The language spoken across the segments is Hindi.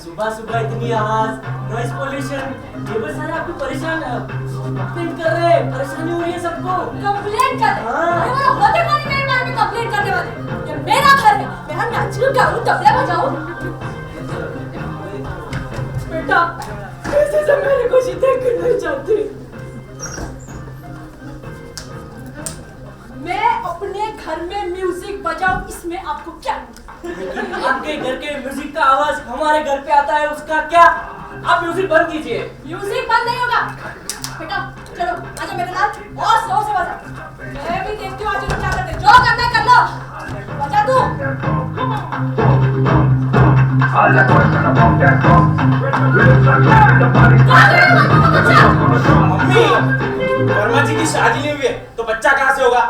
सुबह सुबह इतनी आवाज, नॉइस पोल्यूशन, ये बस सारे आपको परेशान कंप्लेंट कर रहे हैं, परेशानी हो रही है सबको। कंप्लेंट कर रहे? अरे वो होते कौन है मेरे बारे में कंप्लेंट करने वाले? ये मेरा घर है, मैं नाचूं गाऊं तबला बजाऊं। बेटा, कैसे से मेरी खुशी देख कर नहीं चाहती। मैं अपने घर में म्यूजिक बजाऊं, इसमें आपको क्या? आपके घर के म्यूजिक का आवाज हमारे घर पे आता है, उसका क्या? आप म्यूजिक बंद कीजिए। म्यूजिक बंद नहीं होगा। बेटा चलो आजा मेरे साथ और जोर से बजा। मैं भी देखती हूँ आज क्या करते। जो करना है कर लो, बजा तू। मम्मी, वर्मा जी की शादी नहीं हुई है तो बच्चा कहाँ से होगा?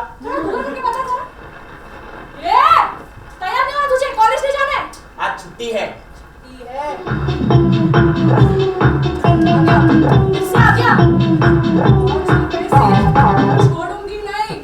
तैयार नहीं हुआ तुझे? कॉलेज नहीं जाना है? आज छुट्टी है। इससे आ गया। छोड़ूंगी नहीं।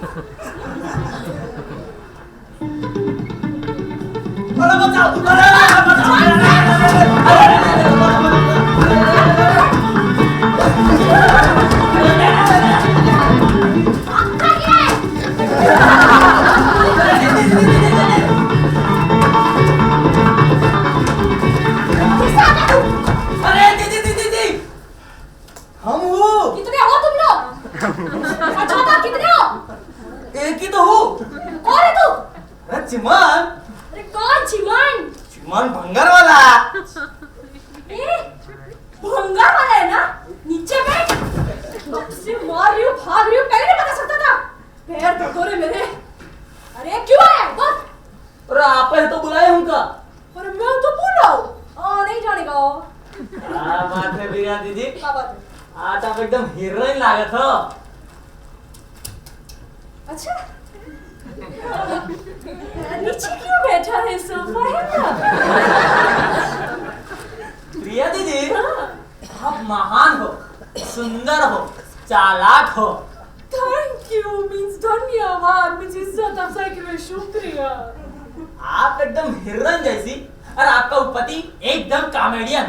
चिमन? अरे कौन चिमन? चिमन भंगार वाला। भंगार वाला है ना? नीचे बैठ। से मार रही हूँ, भाग रही हूँ, पहले नहीं बता सकता था। पैर टटोरे मेरे। अरे क्यों आया? बस। अरे आप ही तो बुलाए उनका। अरे मैं तो बोल रहा हूँ। नहीं जानेगा। क्या बात है बिया दीदी? क्या बात है? आज आप एकदम हीरोइन लागत हो। अच्छा। नीचे क्यों बैठा है? सोफा है ना? प्रिया दीदी, आप महान हो, सुंदर हो, चालाक हो। थैंक यू मींस धन्यवाद मींस इज्जत अफजाई के लिए शुक्रिया। आप एकदम हीरोइन जैसी और आपका पति एकदम कॉमेडियन।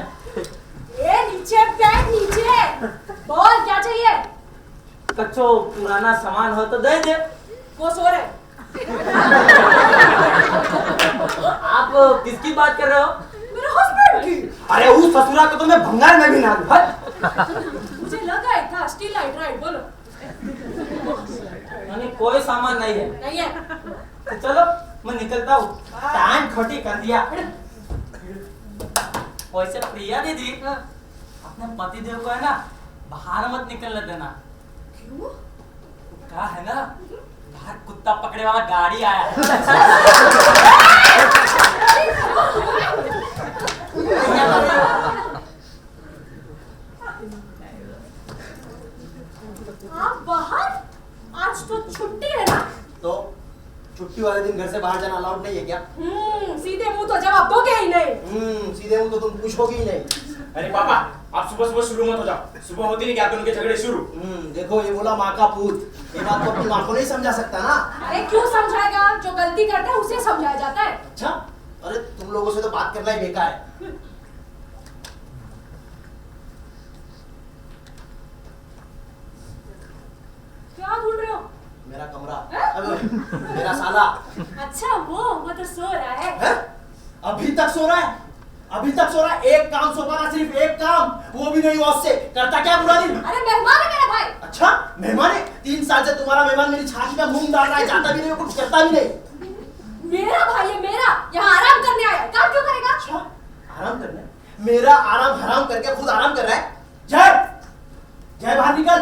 नीचे बैठ, नीचे बोल क्या चाहिए? कच्चो पुराना सामान हो तो दे दे। वो सो रहे। आप किसकी बात कर रहे हो? मेरे हस्बैंड की। अरे उस ससुरा को तो मैं भंगार में भी ना दूं। मुझे लगा है था स्टील लाइट राइट बोलो। यानी कोई सामान नहीं है? नहीं है। तो चलो मैं निकलता हूँ, टाइम खोटी कर दिया। वैसे प्रिया दीदी, अपने पति देव को है ना बाहर मत निकलने देना। क्यों? क्या है ना, बाहर कुत्ता पकड़े वाला गाड़ी आया है। आप बाहर? आज तो छुट्टी है ना? तो छुट्टी वाले दिन घर से बाहर जाना अलाउड नहीं है क्या? सीधे मुंह तो जवाब दोगे ही नहीं। सीधे मुंह तो तुम पूछोगी ही नहीं। अरे पापा, आप सुबह सुबह शुरू मत हो जाओ। सुबह होती नहीं क्या तो उनके झगड़े शुरू। देखो ये बोला माँ का पूत, ये बात तो अपनी माँ को नहीं समझा सकता ना। अरे क्यों समझाएगा? जो गलती करता है उसे समझाया जाता है। अच्छा, अरे तुम लोगों से तो बात करना ही बेकार है। क्या ढूंढ रहे हो? मेरा कमरा। हाँ? अब मेरा साला। अच्छा वो तो सो रहा है। हैं? अभी तक सो रहा है? अभी तक सो रहा है? एक काम सो पाना, सिर्फ एक काम, वो भी नहीं वॉश से। करता क्या पूरा दिन? अरे मेहमान है मेरा भाई। अच्छा मेहमान है? 3 साल से तुम्हारा मेहमान मेरी छाती में मूंग डाल रहा है, जाता भी नहीं, कुछ करता भी नहीं। मेरा भाई है मेरा, यहाँ आराम करने आया है, काम क्यों करेगा? अच्छा आराम करना? मेरा आराम हराम करके खुद आराम कर रहा है। जय जय बाहर निकल।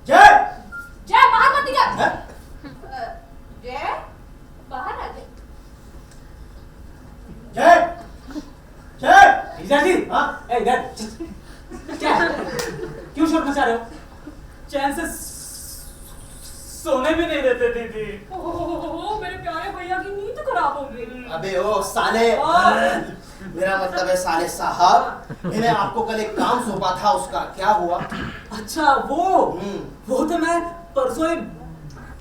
जय जय बाहर मत निकल। हैं? जय बाहर आ जा। जय जय जीजा जी, हाँ? ए इधर। क्या? क्यों शोर मचा रहे हो? चैन से सोने भी नहीं देते दीदी। ओह मेरे प्यारे भैया की नींद खराब हो गई। अबे ओ साले, मेरा मतलब है साले साहब, मैंने आपको कल एक काम सौंपा था, उसका क्या हुआ? अच्छा वो तो मैं परसों ही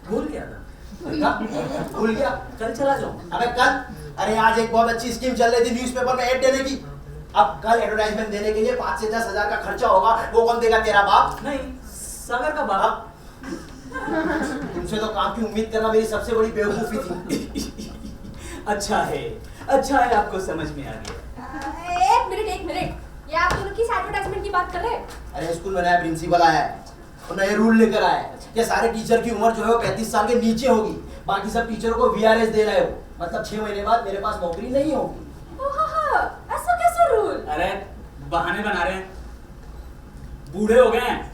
भूल गया था। भूल गया? कल चला जाऊँ। अबे कल? अरे आज एक बहुत अच्छी स्कीम चल रही थी न्यूज़पेपर में ऐड देने की। अब कल एडवर्टाइजमेंट देने के लिए 5 से 10 हजार का खर्चा होगा, वो कौन देगा? तेरा बाप? नहीं, सागर का बाप। तुमसे तो काम की उम्मीद करना मेरी सबसे बड़ी बेवकूफी थी। अच्छा है आपको समझ में आ गया। एक मिनट, ये आप दोनों किस एडवर्टाइजमेंट की बात कर रहे हैं? अरे स्कूल में नया प्रिंसिपल आया है और नए रूल लेकर आया है कि सारे टीचर की उम्र जो है वो 35 साल के नीचे होगी। बाकी सब टीचरों को वीआरएस दे रहे हो, मतलब 6 महीने बाद मेरे पास नौकरी नहीं होगी। ऐसा कैसा रूल? अरे बहाने बना रहे हैं, बूढ़े हो गए हैं।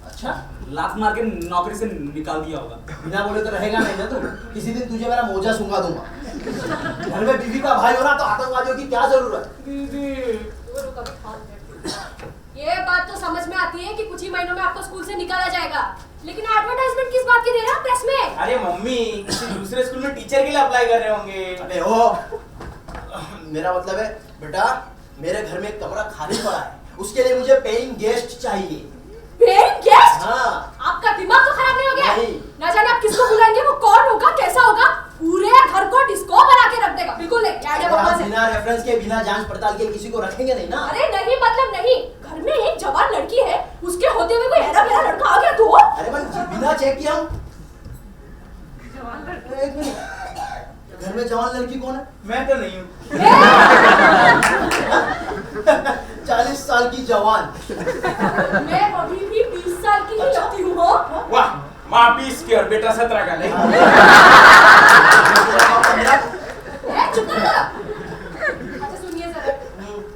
अच्छा लात मार के नौकरी से निकाल दिया होगा। बिना बोले तो रहेगा नहीं ना तुम। किसी दिन तुझे मेरा मोजा सूंघा दूंगा। घर में बीवी का भाई होना तो आतंकवादियों की क्या जरूरत? ये बात तो समझ में आती है कि कुछ ही महीनों में आपको स्कूल से निकाला जाएगा, लेकिन एडवर्टाइजमेंट किस बात की दे रहा है प्रेस में? अरे मम्मी, किसी दूसरे स्कूल में टीचर के लिए अप्लाई कर रहे होंगे। अबे ओ, मेरा मतलब है बेटा, मेरे घर में एक कमरा खाली पड़ा है, उसके लिए मुझे पेइंग गेस्ट चाहिए। Paying guest? हाँ। आपका दिमाग तो खराब नहीं हो गया? नहीं। ना जाने आप किसको बुलाएंगे, वो कौन होगा, कैसा होगा, पूरे घर को डिस्को बना के रख देगा। बिल्कुल नहीं, आइडिया अगर बकवास आप है। बिना रेफरेंस के, बिना जांच पड़ताल के किसी को रखेंगे नहीं ना। अरे नहीं, मतलब नहीं, घर में एक जवान लड़की है, उसके होते हुए कोई ऐरा मेरा लड़का आ गया तो? अरे भाई बिना चेक किया हूं। एक मिनट, घर में जवान लड़की कौन है? मैं तो नहीं हूँ। 40 साल की जवान। मैं अभी भी 20 साल की ही लगती हूँ। वाह, माँ 20 की और बेटा 17 का। नहीं चुप कर जरा। अच्छा सुनिए जरा,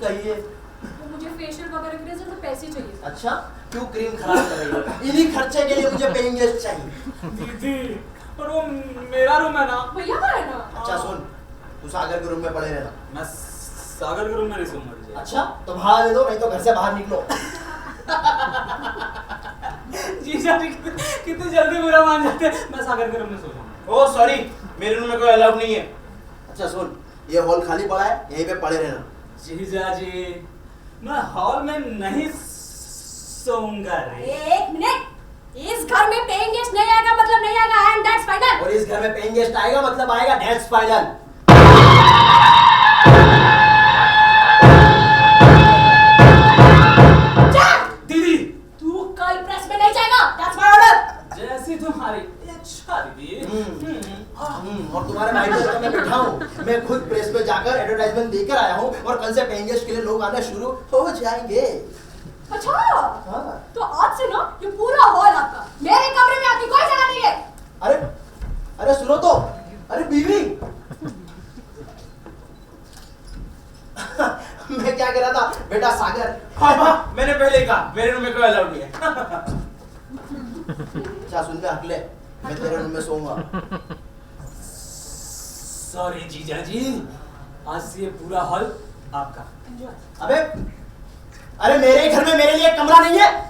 कहिए। वो मुझे फेशियल वगैरह के लिए जरा पैसे चाहिए। अच्छा क्यों क्रीम खराब कर रही हो? इन्हीं खर्चे के लिए मुझे पेइंग गेस्ट चाहिए। दीदी, पर वो मेरा रूम है ना। भैया का है ना? अच्छा सुन, तू सागर के रूम में पड़े रहना। मैं सागर के रूम में नहीं सोऊंगा। अच्छा तो भाड़ा दे दो, नहीं तो घर से बाहर निकलो। जीजा जी कितनी जल्दी बुरा मान जाते हैं। मैं सागर के रूम में सो जाऊंगा। ओ सॉरी, मेरे रूम में कोई अलाउड नहीं है। अच्छा सुन, ये हॉल खाली पड़ा है, यहीं पे पड़े रहना। जीजा जी, मैं हॉल में नहीं सोऊंगा रे। एक मिनट, इस घर में पेइंग गेस्ट नहीं आएगा मतलब नहीं आएगा, एंड दैट्स फाइनल। और इस घर में पेइंग गेस्ट आएगा मतलब आएगा, दैट्स फाइनल। दीदी, तू कल प्रेस में नहीं जाएगा, दैट्स माय ऑर्डर। जैसी तुम्हारी इच्छा दीदी। और तुम्हारे भाई को तो मैं बैठा हूँ, मैं खुद प्रेस पे जाकर एडवर्टाइजमेंट देकर आया हूँ और कल से पेइंग गेस्ट के लिए लोग आना शुरू हो जाएंगे। अच्छा, हाँ। तो आज से ना ये पूरा हॉल आपका, मेरे कमरे में आपकी कोई जगह नहीं है। अरे अरे सुनो तो, अरे बीवी। मैं क्या कह रहा था बेटा सागर। हाँ, मैंने पहले ही कहा मेरे रूम में कोई अलाउड नहीं है। अच्छा सुन के हकले, मैं तेरे रूम में सोऊंगा। सॉरी जीजा जी, आज से ये पूरा हॉल आपका। अबे अरे मेरे ही घर में मेरे लिए कमरा नहीं है।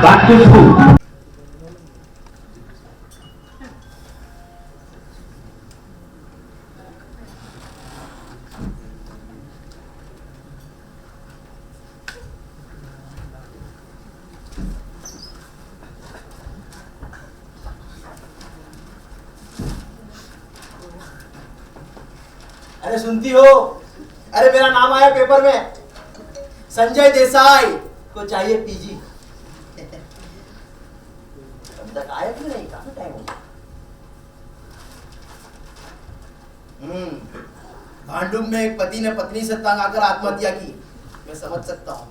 Back to school. अरे सुनती हो, अरे मेरा नाम आया पेपर में। संजय देसाई को चाहिए पीजी। अभी तक आया क्यों नहीं? काफी टाइम हो गया। भांडुप में एक पति ने पत्नी से तंग आकर आत्महत्या की, मैं समझ सकता हूँ।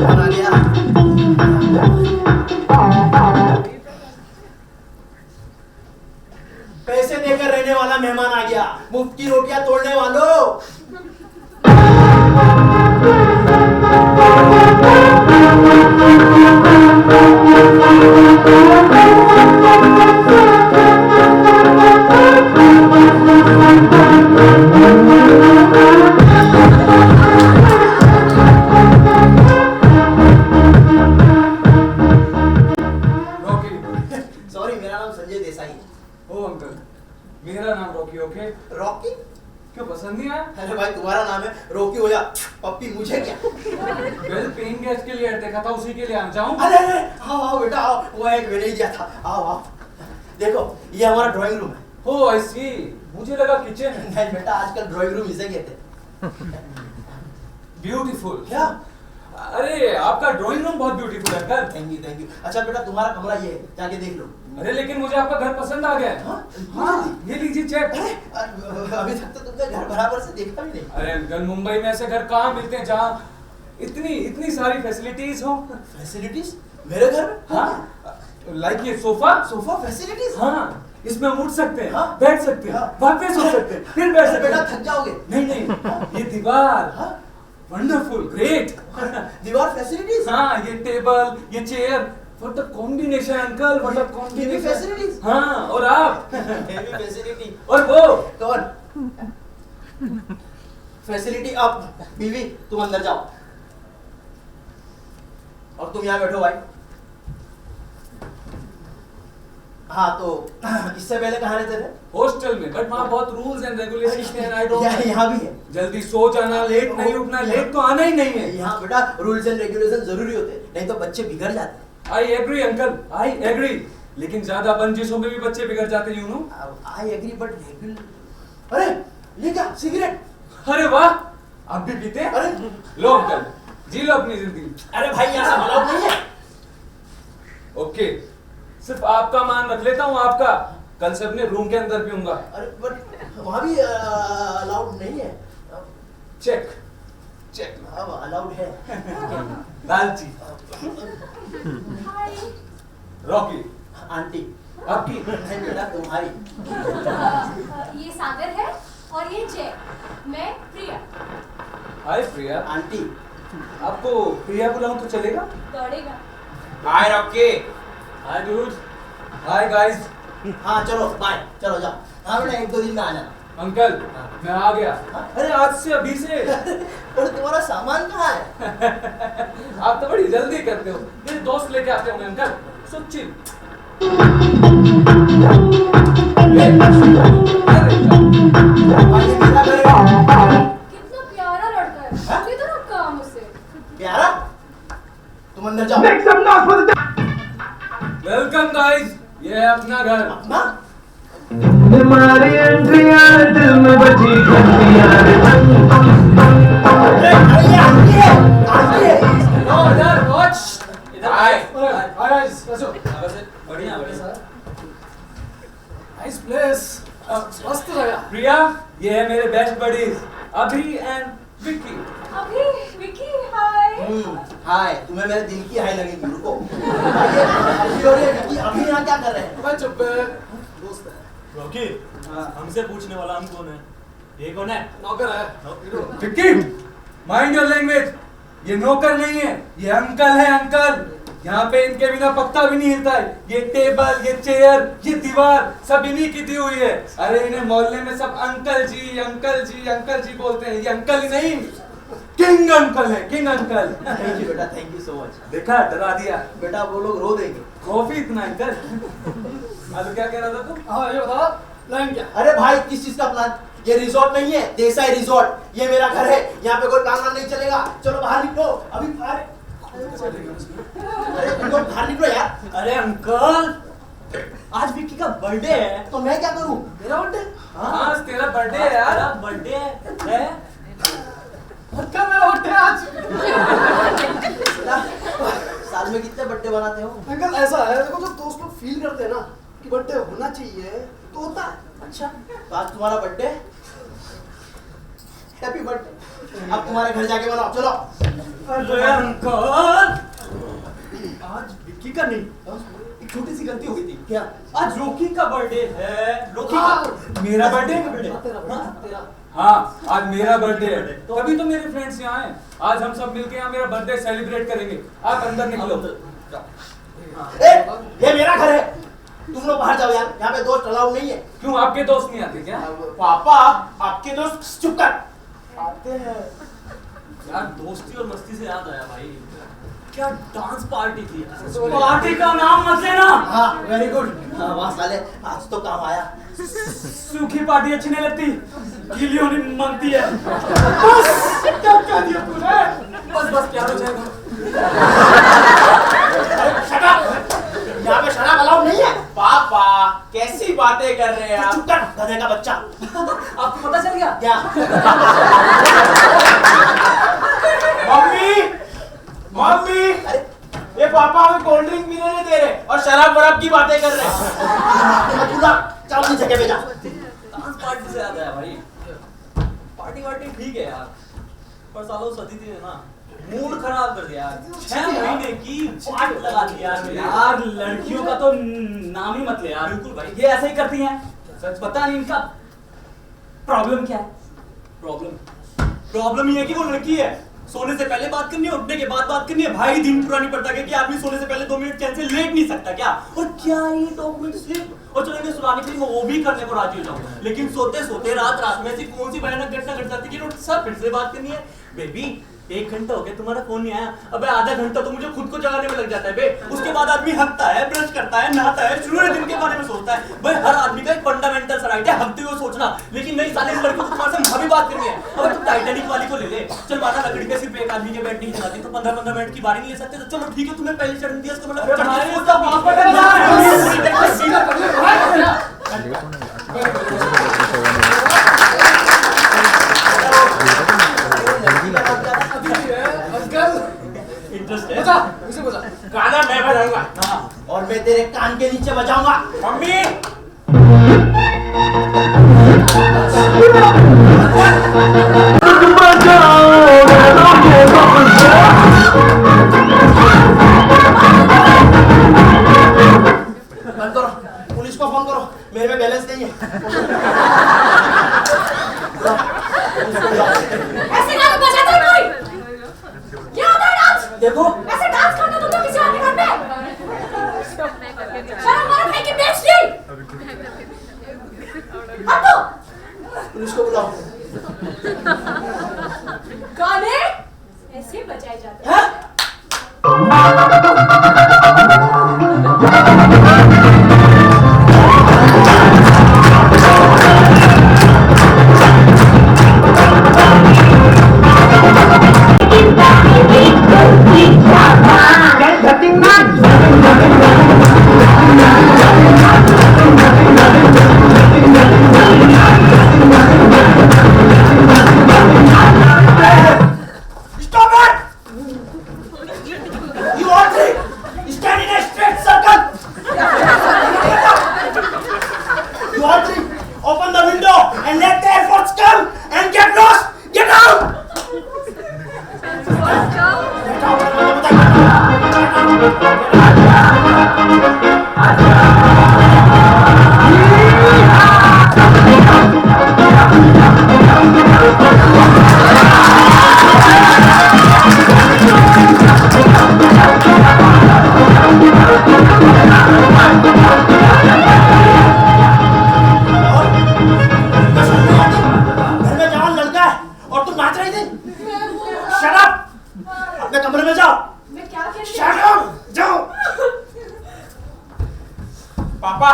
आ गया। पैसे देकर रहने वाला मेहमान आ गया, मुफ्त की रोटियां तोड़ने वालों। सॉरी, मेरा नाम संजय देसाई है। ओ अंकल, मेरा नाम रॉकी। Okay, Rocky? क्यों पसंद नहीं आया? अरे भाई, तुम्हारा नाम है रॉकी हो जा पप्पी, मुझे क्या? वेल, पेइंग गेस्ट के लिए ऐड देखा था, उसी के लिए आ जाऊं। अरे अरे, आओ आओ बेटा आओ, वो एक मैंने ही दिया था। आओ आओ, देखो ये हमारा ड्राइंग रूम है। ओ आई सी, मुझे लगा किचन है। नहीं बेटा, आजकल ड्राइंग रूम इसे कहते हैं। ब्यूटीफुल। क्या? अरे आपका ड्राइंग रूम बहुत ब्यूटीफुल है uncle. Thank you thank you. अच्छा बेटा, तुम्हारा कमरा ये है, जाके देख लो। अरे लेकिन मुझे आपका घर पसंद आ गया है। हाँ? हाँ, ये लीजिए चेक। अरे अभी तक तो तुमने घर बराबर से देखा भी नहीं। अरे अंकल, मुंबई में ऐसे घर कहाँ मिलते हैं जहाँ इतनी इतनी सारी फैसिलिटीज हो। फैसिलिटीज मेरे घर में? हाँ, लाइक ये सोफा। Sofa facilities? हाँ, इसमें हम उठ सकते हैं, हाँ। बैठ सकते हैं, हाँ। वापस सो सकते हैं, फिर बैठ सकते बेटा हैं। थक जाओगे। नहीं नहीं, ये दीवार हाँ? Wonderful, great. दीवार फैसिलिटीज? हाँ, ये टेबल, ये chair, what the combination uncle, what the ये भी कॉम्बिनेशन। फैसिलिटीज? हाँ, और आप ये भी फैसिलिटी। और वो कौन? फैसिलिटी अब बीवी, तुम अंदर जाओ और तुम यहाँ बैठो भाई। हाँ तो इससे पहले कहाँ रहते थे? हॉस्टल में, बट वहाँ बहुत रूल्स एंड रेगुलेशंस हैं, आई डोंट। यहाँ भी है। जल्दी सो जाना, लेट नहीं उठना, लेट तो आना ही नहीं है। यहाँ बेटा रूल्स एंड रेगुलेशन जरूरी होते हैं, नहीं तो बच्चे बिगड़ जाते हैं। I agree uncle, I agree, लेकिन ज्यादा बंजिशों में भी बच्चे बिगड़ जाते हैं, you know. I agree but regular. अरे ये क्या, सिगरेट? अरे वाह, आप भी पीते हैं? अरे लो अंकल, जी लो अपनी जिंदगी। अरे भाई, यहाँ से अलाउड नहीं है। ओके, सिर्फ आपका मान रख लेता हूँ, आपका। कल से अपने रूम के अंदर पीऊंगा। अरे बट वहाँ भी अलाउड नहीं है। Check check. अब अलाउड है। लालची। हाय। रॉकी। आंटी। आपकी? नहीं बेटा, तुम्हारी। ये सागर है और ये जय। मैं प्रिया। हाय प्रिया। आंटी। आपको प्रिया बुलाऊं तो चलेगा? दौड़ेगा। Hi Rocky. Hi dude. Hi guys. हाँ चलो बाय, चलो जाओ। हाँ बेटा, एक दो दिन में आ जाना। अंकल, मैं आ गया। अरे आज से, अभी से। और तुम्हारा सामान कहाँ है? आप तो बड़ी जल्दी करते हो। मेरे दोस्त लेके आते होंगे अंकल। So chill. भाई ये मेरा घर है। कितना प्यारा लड़का है। कितना रखा हम उसे। प्यारा? तुम अंदर जाओ। वेलकम गाइस, ये है अपना घर। अपना? हमारी एंट्रियां दिल में बजी घंटियां। अरे ये आंटी है, आंटी है। नो इधर वॉच। हाय। हाय गाइस, कैसे हो? बढ़िया बढ़िया। Nice place. मस्त लगा। प्रिया, ये है मेरे बेस्ट बडीज, अभी एंड विक्की। अभी विकी हाय। हाय, तुम्हें मेरे दिल की हाय लगेगी, रुको। अभी और ये विकी अभी यहाँ क्या कर रहे हैं? मैं चुप है। दोस्त है। रॉकी, हमसे पूछने वाला हम कौन है? ये कौन है? नौकर है। Vicky, mind your language. ये नौकर नहीं है, ये अंकल है, अंकल। यहाँ पे इनके बिना पत्ता भी नहीं हिलता है। ये टेबल, ये चेयर, ये दीवार सब इन्हीं की दी हुई है। अरे इन्हें मोहल्ले में सब अंकल जी, अंकल जी, अंकल जी बोलते हैं। ये अंकल ही नहीं, किंग अंकल है, किंग अंकल। थैंक यू बेटा, थैंक यू सो मच। देखा, डरा दिया। बेटा वो लोग रो देंगे। कॉफी इतना अंकल। अब क्या कह रहा था तू? हाँ ये बता, प्लान क्या? अरे भाई, किस चीज का प्लान? ये रिजॉर्ट नहीं है, देसाई रिजॉर्ट। ये मेरा घर है, यहाँ पे कोई प्लान नहीं चलेगा। चलो बाहर निकलो, अभी बाहर। अरे तुम लोग बाहर निकलो यार। अरे अंकल, आज विक्की का बर्थडे है। तो मैं क्या करूँ? मेरा बर्थडे? हाँ तेरा बर्थडे है यार। तेरा बर्थडे है? पक्का मेरा बर्थडे आज। साल में कितने बर्थडे बनाते हो? अंकल ऐसा है, देखो जब दोस्त लोग फील करते हैं ना कि बर्थडे होना चाहिए तो होता है। अच्छा, तो आज तुम्हारा बर्थडे। Happy birthday. अब तुम्हारे घर जाके बनाओ, चलो। अरे अंकल, आज विक्की का नहीं, एक छोटी सी गलती हो गई थी। क्या? आज रोकी का बर्थडे है। रोकी हाँ। का मेरा बर्थडे? तेरा हाँ आज मेरा बर्थडे है, तभी तो मेरे फ्रेंड्स यहाँ हैं। आज हम सब मिलके यहाँ मेरा बर्थडे सेलिब्रेट करेंगे। आप अंदर निकलो। ये मेरा घर है, तुम लोग बाहर जाओ यार, यहाँ पे दोस्त अलाउड नहीं है। क्यों आपके दोस्त नहीं आते क्या? पापा आपके दोस्त चुप कर। आते हैं। यार दोस्ती और मस्ती से याद आया भाई, क्या डांस पार्टी थी। पार्टी का नाम मत लेना। हाँ वेरी गुड। हाँ वाह साले, आज तो काम आया। सूखी पार्टी अच्छी नहीं लगती, गीली होनी मांगती है। बस क्या कह दिया तूने? बस प्यार हो जाएगा। शराब, यहाँ पे शराब अलाउड नहीं है। पापा कैसी बातें कर रहे हैं आप? चुप कर, गधे का बच्चा। आपको पता चल गया क्या? मम्मी मम्मी, ये पापा हमें कोल्ड ड्रिंक पीने नहीं दे रहे और शराब वराब की बातें कर रहे हैं। चल अपनी जगह पे जा। डांस पार्टी से याद आया भाई, पार्टी वार्टी ठीक है यार, पर सालों सदी थी ना, मूड खराब कर दिया यार। 6 महीने की पार्ट लगा दी यार मेरे। यार लड़कियों का तो नाम ही मत ले यार। बिल्कुल भाई, ये ऐसे ही करती हैं। सच पता नहीं इनका प्रॉब्लम क्या है। प्रॉब्लम ये है कि वो लड़की है, सोने से पहले बात करनी है, उठने के बाद बात करनी है। भाई दिन पूरा नहीं पड़ता क्या कि आदमी सोने से पहले 2 मिनट चैन से लेट नहीं सकता क्या? और क्या ये डॉक्यूमेंट स्लिप और चलो इन्हें सुनाने के लिए मैं वो भी करने को राजी हो जाऊं, लेकिन सोते सोते रात में ऐसी कौन सी भयानक घटना घट जाती है कि सब फिर से बात करनी है। बेबी 1 घंटा हो गया तुम्हारा फोन नहीं आया। अबे आधा घंटा तो मुझे खुद को जगाने में लग जाता है बे। उसके बाद आदमी हकता है, ब्रश करता है, नहाता है, शुरू दिन के बारे में सोचता है। भाई हर आदमी का एक फंडामेंटल सा राइट है हकते हुए सोचना, लेकिन नहीं साले लड़के को तुम्हारे से अभी बात करनी है। अबे तुम टाइटैनिक वाली को ले ले, चल माना लकड़ी पे सिर्फ एक आदमी के बैठ नहीं चलाती तो 15-15 मिनट की बारी नहीं ले सकते, तो चलो ठीक है तुम्हें पहले चढ़ दिया इसका मतलब इंटरेस्ट है। बजा, उसे बजा। गाना मैं बजाऊंगा। हाँ, और मैं तेरे कान के नीचे बजाऊंगा। मम्मी बंद करो, पुलिस को फोन करो, मेरे में बैलेंस नहीं है। ऐसे गाना बजाते हो कोई? क्या होता है डांस? देखो ऐसे डांस करते तुम लोग किसी और के घर पे? शर्म करो, फेंकी बेच दी। अब तो पुलिस को बुलाओ। गाने ऐसे बजाए जाते हैं। हैं? Stop it! You all three, stand in a straight circle. You all three, open the window and let the air force come and get lost. Get out! घर में जवान लड़का है और तुम नाच रही थी। Shut up! अपने कमरे में जाओ। मैं क्या कह रही हूँ? Shut up! जाओ। Papa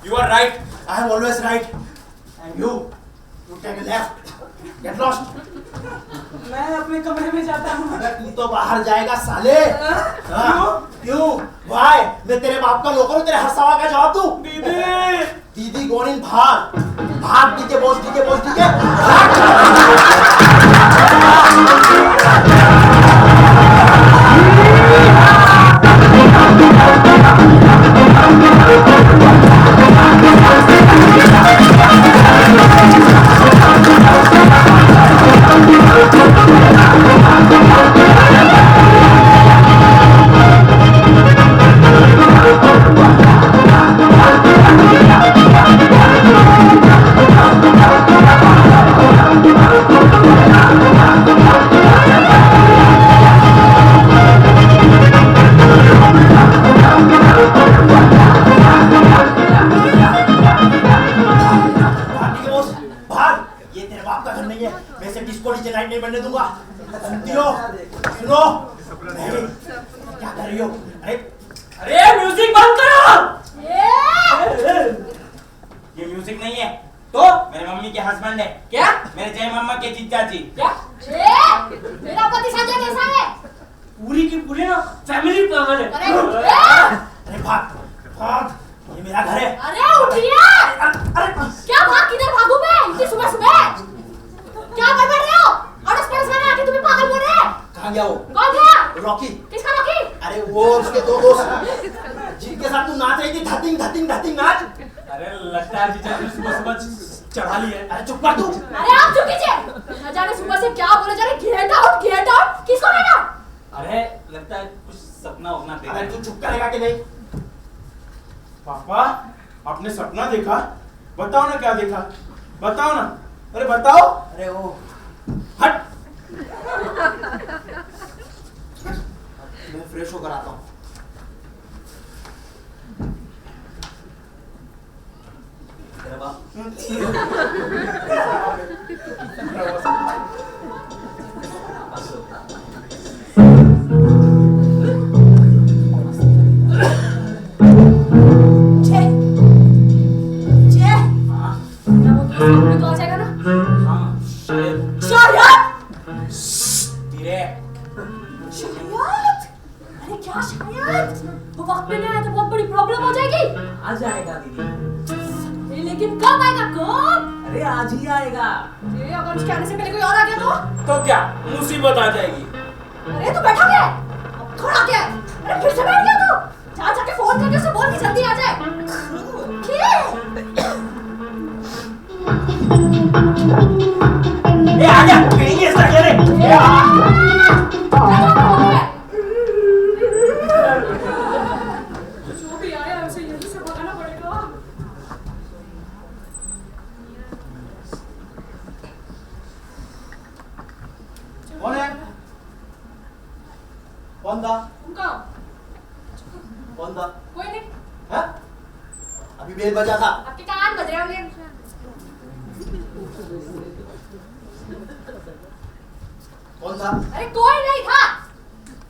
you are right. I am always right. And you take a left. Get lost. मैं अपने कमरे में जाता हूँ। अबे तू तो बाहर जाएगा साले। हाँ? क्यों? Why? मैं तेरे बाप का नौकर हूँ, तेरे हर सवाल का जवाब दूँ। दीदी दीदी गोनिन भाग भाग, ठीक है बॉस, ठीक है बॉस, ठीक है। नहीं बनने दूंगा। सुनती हो? सुनो। नहीं, क्या कर रही हो? अरे म्यूजिक बंद करो। ये म्यूजिक नहीं है तो मेरे मम्मी के हस्बैंड है। क्या? मेरे जय मामा के जीजा जी। क्या? मेरा पति संजय कैसा है? पूरी की पूरी ना फैमिली पागल है। अरे भाग भाग, ये मेरा घर है। अरे उठिए। अरे क्या भाग, किधर भागू मैं इतनी सुबह सुबह? क्या कर रहे हो? अड़ोस पड़ोस वाले आके तुम्हें पागल बोल रहे हैं। कहाँ गया वो? कौन गया? रॉकी। किसका रॉकी? अरे वो उसके दो दोस्त जिनके साथ तू नाच रही थी, धतिंग धतिंग धतिंग नाच। अरे लगता है जीजा ने सुबह सुबह चढ़ा ली है। अरे चुप कर तू। अरे आप चुप कीजिए। न जाने सुबह से क्या बोले जा रहे, गेट आउट गेट आउट। किसको कहना? अरे लगता है कुछ सपना वपना देख अरे तू चुप करेगा कि नहीं? पापा आपने सपना देखा? बताओ ना क्या देखा, बताओ ना। अरे बताओ। अरे वो हट। मैं फ्रेश होकर आता हूँ। तेरा बाप आ जाएगा दीदी। लेकिन कब आएगा, कब? अरे आज ही आएगा। अगर उसके आने से पहले कोई और आ गया तो क्या मुसीबत आ जाएगी? अरे तू बैठा क्या? अब खड़ा क्या? अरे फिर से बैठ गया तू? जा जाके फोन करके उसे बोल कि जल्दी आ जाए। ये आ गया, कहीं ऐसा कह रहे। जो भी आया उसे यहीं से भगाना पड़ेगा। कौन है? कौन था? उनका कौन था? कोई नहीं। हैं? अभी बेल बजा था। आपके कान बज रहे होंगे। कौन था? अरे कोई नहीं था।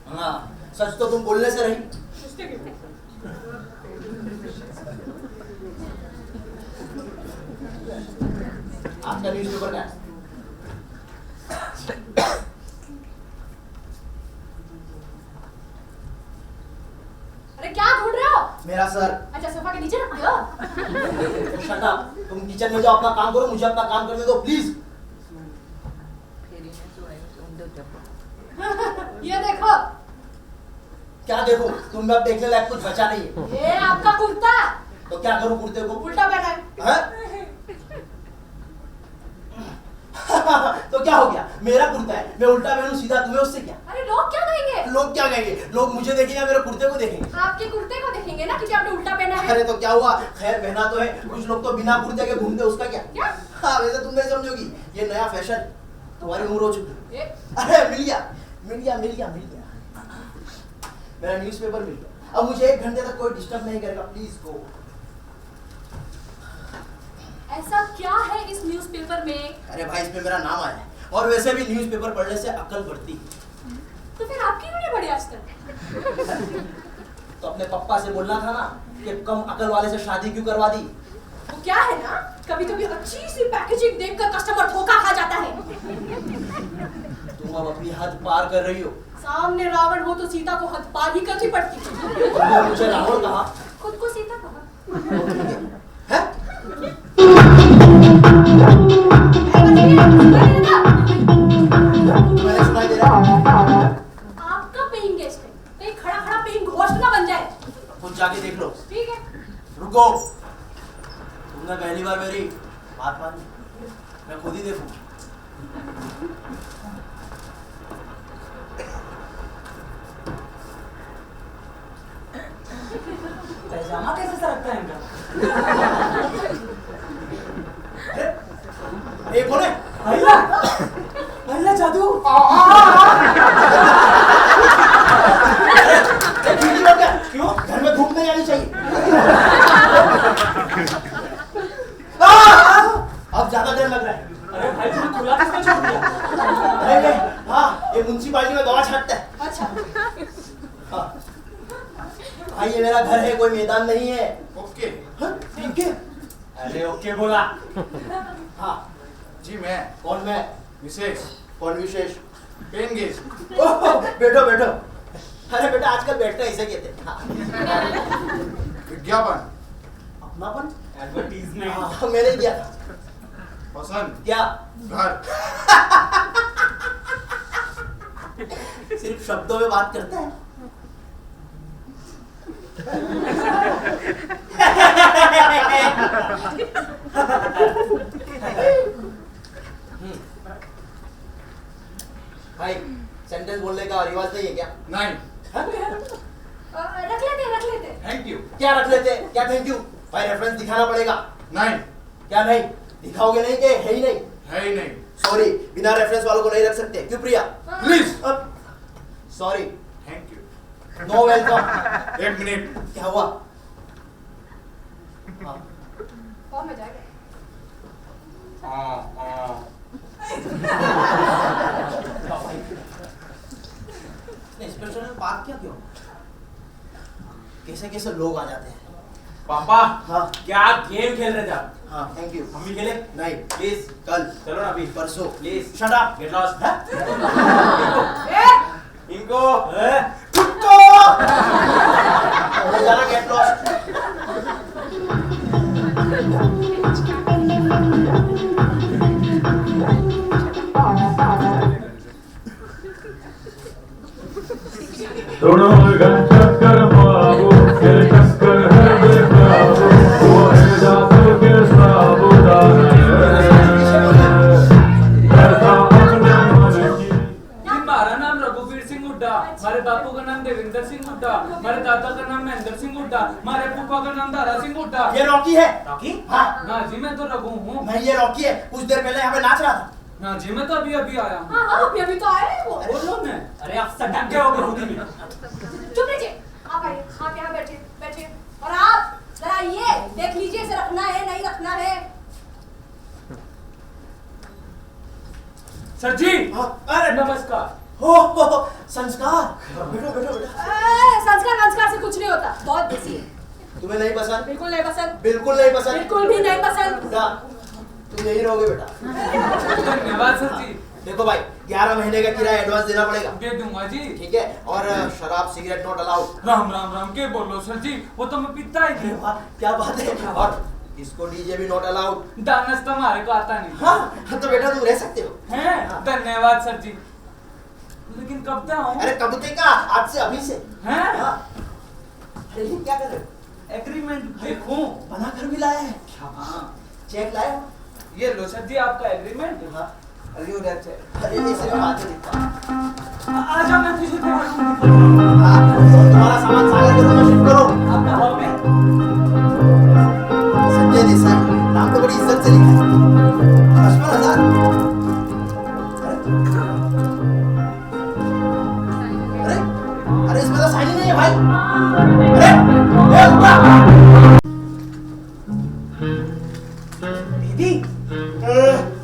हाँ, सच तो तुम बोलने से रही। आपका न्यूज़पेपर का है? अरे क्या ढूंढ रहे हो? मेरा सर। अच्छा सोफा के नीचे रख दो। शट अप, तुम किचन में जाओ, अपना काम करो, मुझे अपना काम करने दो प्लीज। ये देखो। क्या देखो? तुम में अब देखने लायक कुछ बचा नहीं है। ये आपका कुर्ता तो क्या करूं कुर्ते को? उल्टा पहना है। हैं? तो क्या हो गया? मेरा कुर्ता है, मैं उल्टा पहनूं सीधा, तुम्हें उससे क्या? अरे लोग क्या कहेंगे? लोग क्या कहेंगे? लोग मुझे देखेंगे, मेरे कुर्ते को देखेंगे। आपके कुर्ते को देखेंगे ना, क्योंकि आपने उल्टा पहना है। अरे तो क्या हुआ? खैर पहना तो है, कुछ लोग तो बिना कुर्ते के घूमते, उसका क्या? क्या? हाँ वैसे तुम नहीं समझोगी, ये नया फैशन तुम्हारी उम्र हो चुकी। ए, अरे मिल गया मिल गया मिल गया मिल गया, मेरा न्यूज़पेपर मिल गया। अब मुझे 1 घंटे तक कोई डिस्टर्ब नहीं करेगा, प्लीज गो। ऐसा क्या है इस न्यूज़पेपर में? अरे भाई इसमें मेरा नाम आया है, और वैसे भी न्यूज़पेपर पढ़ने से अक्ल बढ़ती है। तो फिर आपकी क्यों नहीं बढ़ी आज तक? तो अपने पापा से बोलना था ना कि कम अकल वाले से शादी क्यों करवा दी। वो क्या है ना, कभी कभी अच्छी सी पैकेजिंग देखकर कस्टमर धोखा खा जाता है। तुम अब अपनी हद पार कर रही हो। सामने रावण हो तो सीता को हद पार ही करनी पड़ती है। तुमने मुझे रावण कहा? खुद को सीता कहा। है? तुम्हें सुनाई दे रहा है? आपका पेइंग गेस्ट है, कहीं खड़ा खड़ा पेइंग घोस्ट ना बन जाए। खुद जाके देख लो। ठीक है। रुको, तुमने पहली बार मेरी बात मानी, मैं खुद ही देखूं। पैजामा कैसे सरकता है इनका? ये कौन है? अल्लाह अल्लाह जादू। खिड़की बंद कर। क्यों? घर में धूप नहीं आनी चाहिए। अब ज्यादा डर लग रहा है। अरे भाई तूने खुला किसने छोड़ दिया? अरे हाँ, ये म्युनिसिपालिटी में दवा छाटता है। अच्छा। हाँ। भाई ये मेरा घर है, कोई मैदान नहीं है। ओके हाँ, ठीक है। अरे ओके बोला। हाँ, जी मैं कौन मैं? विशेष कौन विशेष? पेन गेज ओह, बैठो बैठो। अरे बेटा आजकल बैठना इसे कहते हैं। हाँ। विज्ञापन अपनापन? एडवर्टीजमेंट। हाँ, मैंने किया था। पसंद क्या? घर सिर्फ शब्दों में बात करता है। भाई सेंटेंस बोलने का रिवाज नहीं है क्या? नहीं रख लेते। थैंक यू क्या रख लेते? क्या थैंक यू? भाई रेफरेंस दिखाना पड़ेगा। नहीं क्या नहीं? दिखाओगे नहीं कि है ही नहीं? है ही नहीं सॉरी, बिना रेफरेंस वालों को नहीं रख सकते। क्यों Priya? Please sorry, thank you no welcome. एक मिनट क्या हुआ? हाँ। कौन में जाएगा? इंस्पेक्टर ने बात क्या क्यों? कैसे कैसे लोग आ जाते हैं। पापा हाँ क्या गेम खेल रहे थे आप? हाँ, थैंक यू। हम भी खेले? नहीं, प्लीज कल, चलो ना अभी। परसों। Please shut up. Get lost. इनको कुत्तो! हो जाना गेट लॉस्ट। दोनों गन चक्कर मारो के चक्कर है बेकाबू वो है जादू के साबुदाना करता अपने मन की हमारा नाम रघुवीर सिंह हुड्डा, हमारे बापू का नाम देवेंद्र सिंह हुड्डा, हमारे दादा का नाम महेंद्र सिंह हुड्डा, हमारे फूफा का नाम दारा सिंह हुड्डा। ये रॉकी है। रॉकी? हाँ, ना जी मैं तो रघु हूँ। नहीं ये रॉकी है। कुछ देर पहले यहाँ पे नाच रहा था। ना जी मैं तो अभी अभी आया हूँ। हाँ अभी तो आए हैं वो। बोलो ना। अरे आप सटक गए हो बेहूदी में। चुप रहिए। आप आइए, आप यहाँ बैठिए। और आप जरा ये देख लीजिए इसे रखना है नहीं रखना है। सर जी हाँ, अरे नमस्कार। हो संस्कार। बैठो बैठो बैठो। संस्कार से कुछ नहीं होता, बहुत बेसी है। तुम्हें नहीं पसंद? बिल्कुल नहीं पसंद। बिल्कुल नहीं पसंद? बिल्कुल भी नहीं पसंद। बेटा, तुम यही रहोगे बेटा। धन्यवाद सर जी। देखो भाई, 11 महीने का किराया एडवांस देना पड़ेगा। दे दूंगा जी। ठीक है? और शराब cigarette not allowed. Ram Ram Ram के बोलो सर जी, वो तो मैं पीता ही थी। क्या बात है। और इसको डीजे भी नॉट अलाउड। डांस तो हमारे को आता नहीं। हाँ, तो बेटा तुम रह सकते हो। हैं? धन्यवाद सर जी। लेकिन कब तक आऊं? अरे कब तक का? आज से, अभी से। हैं? हाँ। अरे ये क्या कर रहे हो? एग्रीमेंट देखूं। बना कर भी लाया है। हाँ। चेक लाए हो? ये लो सर जी आपका एग्रीमेंट। हाँ। अरे उधर से। अरे ये सिर्फ हाथ में दिखता है। आजा मैं तुझे हाँ, तो तुम्हारा सामान सागर के रूम में शिफ्ट करो। आपका हॉल में। संजय देसाई, नाम तो बड़ी इज्जत से लिखा है। 55,000। अरे अरे इसमें तो साइन ही नहीं है भाई। अरे ए उत्तर। दीदी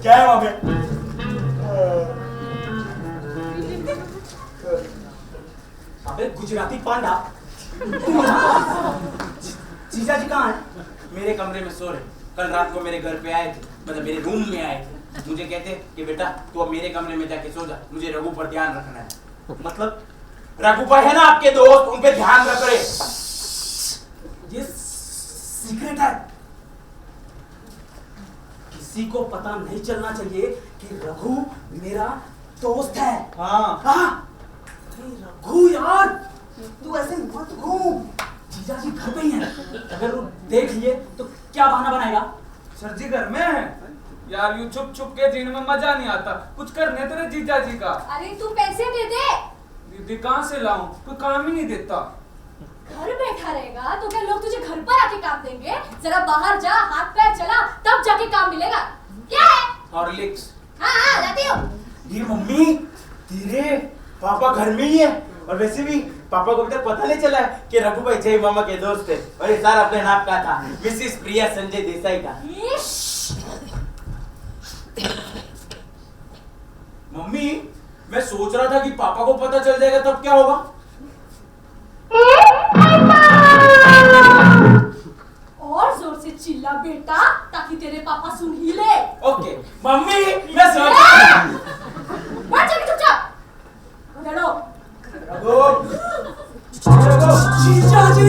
क्या है वहां पे? अबे गुजराती पांडा। जीजा जी कहाँ है? मेरे कमरे में सो रहे। कल रात को मेरे घर पे आए थे, मतलब मेरे रूम में आए थे। मुझे कहते कि बेटा तू अब मेरे कमरे में जाके सो जा, मुझे रघु पर ध्यान रखना है। मतलब रघु पर है ना आपके दोस्त, उन पे ध्यान रख रहे। ये सीक्रेट है। किसी को पता नहीं चलना चाहिए कि रघु मेरा दोस्त है। हाँ हाँ? अरे रघु यार, तू ऐसे मत घूम। जीजा जी घर पे ही हैं। अगर वो देख लिए तो क्या बहाना बनाएगा? सर जी घर में है यार, यूं छुप छुप के जीने में मजा नहीं आता, कुछ करने तेरे जीजा जी का। अरे तू पैसे दे दे। दीदी कहाँ से लाऊं, कोई काम ही नहीं देता। घर बैठा रहेगा तो क्या लोग तुझे घर पर आके काम देंगे? जरा बाहर जा, हाथ पैर चला, तब जाके काम मिलेगा। क्या है? हॉर्लिक्स। हाँ जाती हो। ये मम्मी तेरे पापा घर में ही है, और वैसे भी पापा को अभी तक पता नहीं चला है कि रघु भाई जय मामा के दोस्त है, और ये सारा अपने नाम का था, मिसिस प्रिया संजय देसाई का। मम्मी मैं सोच रहा था कि पापा को पता चल जाएगा तब क्या होगा। और जोर से चिल्ला बेटा, ताकि तेरे पापा सुन ही ले। ओके मम्मी मैं सोच बैठ जाके चुपचाप। बैठो। रघु जीजा जी,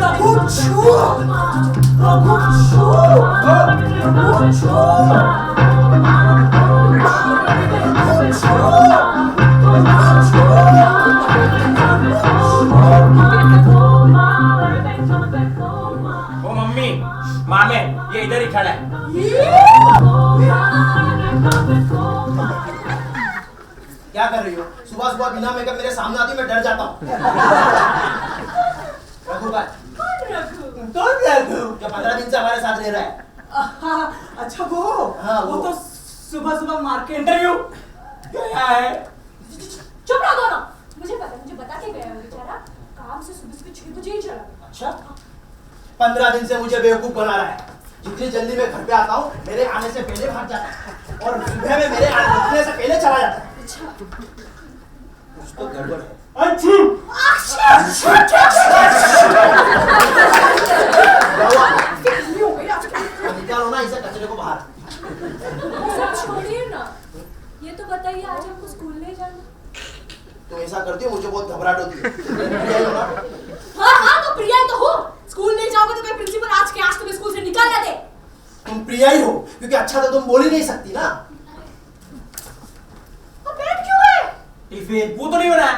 रघु छू, रघु छू, रघु छू। ओ मम्मी मामे ये इधर ही खड़ा है। क्या कर रही हो? सुबह सुबह बिना मेकअप मेरे सामने आती मैं डर जाता हूँ। रघु भाई, कौन रघु? जो 15 दिन से हमारे साथ रह रहा है। अच्छा वो, हाँ, वो वो। तो सुबह सुबह मार्केट इंटरव्यू गया है। चुप रहो दोनों। मुझे बता के गया है बेचारा, काम से सुबह 6 बजे ही चला। अच्छा, 15 दिन से मुझे बेवकूफ बना रहा है। जितनी जल्दी मैं घर पे आता हूँ मेरे आने से पहले भाग जाता है, और सुबह में मेरे आने से पहले चला जाता है। कुछ तो गड़बड़ है। अच्छी निकालो ना इसे कचरे को बाहर। छोड़िए ना, ये तो बताइए आज हमको स्कूल नहीं जाना। तुम ऐसा करती हो मुझे बहुत घबराहट होती है। प्रिया ही हो ना? हाँ तो प्रिया ही तो हो। स्कूल नहीं जाओगे तो क्या प्रिंसिपल आज के आज तुम्हें स्कूल से निकाल ना दे? तुम प्रिया ही हो, क्योंकि अच्छा तो तुम बोल ही नहीं सकती ना। तो पेट क्यों है? टिफिन वो तो नहीं बना है।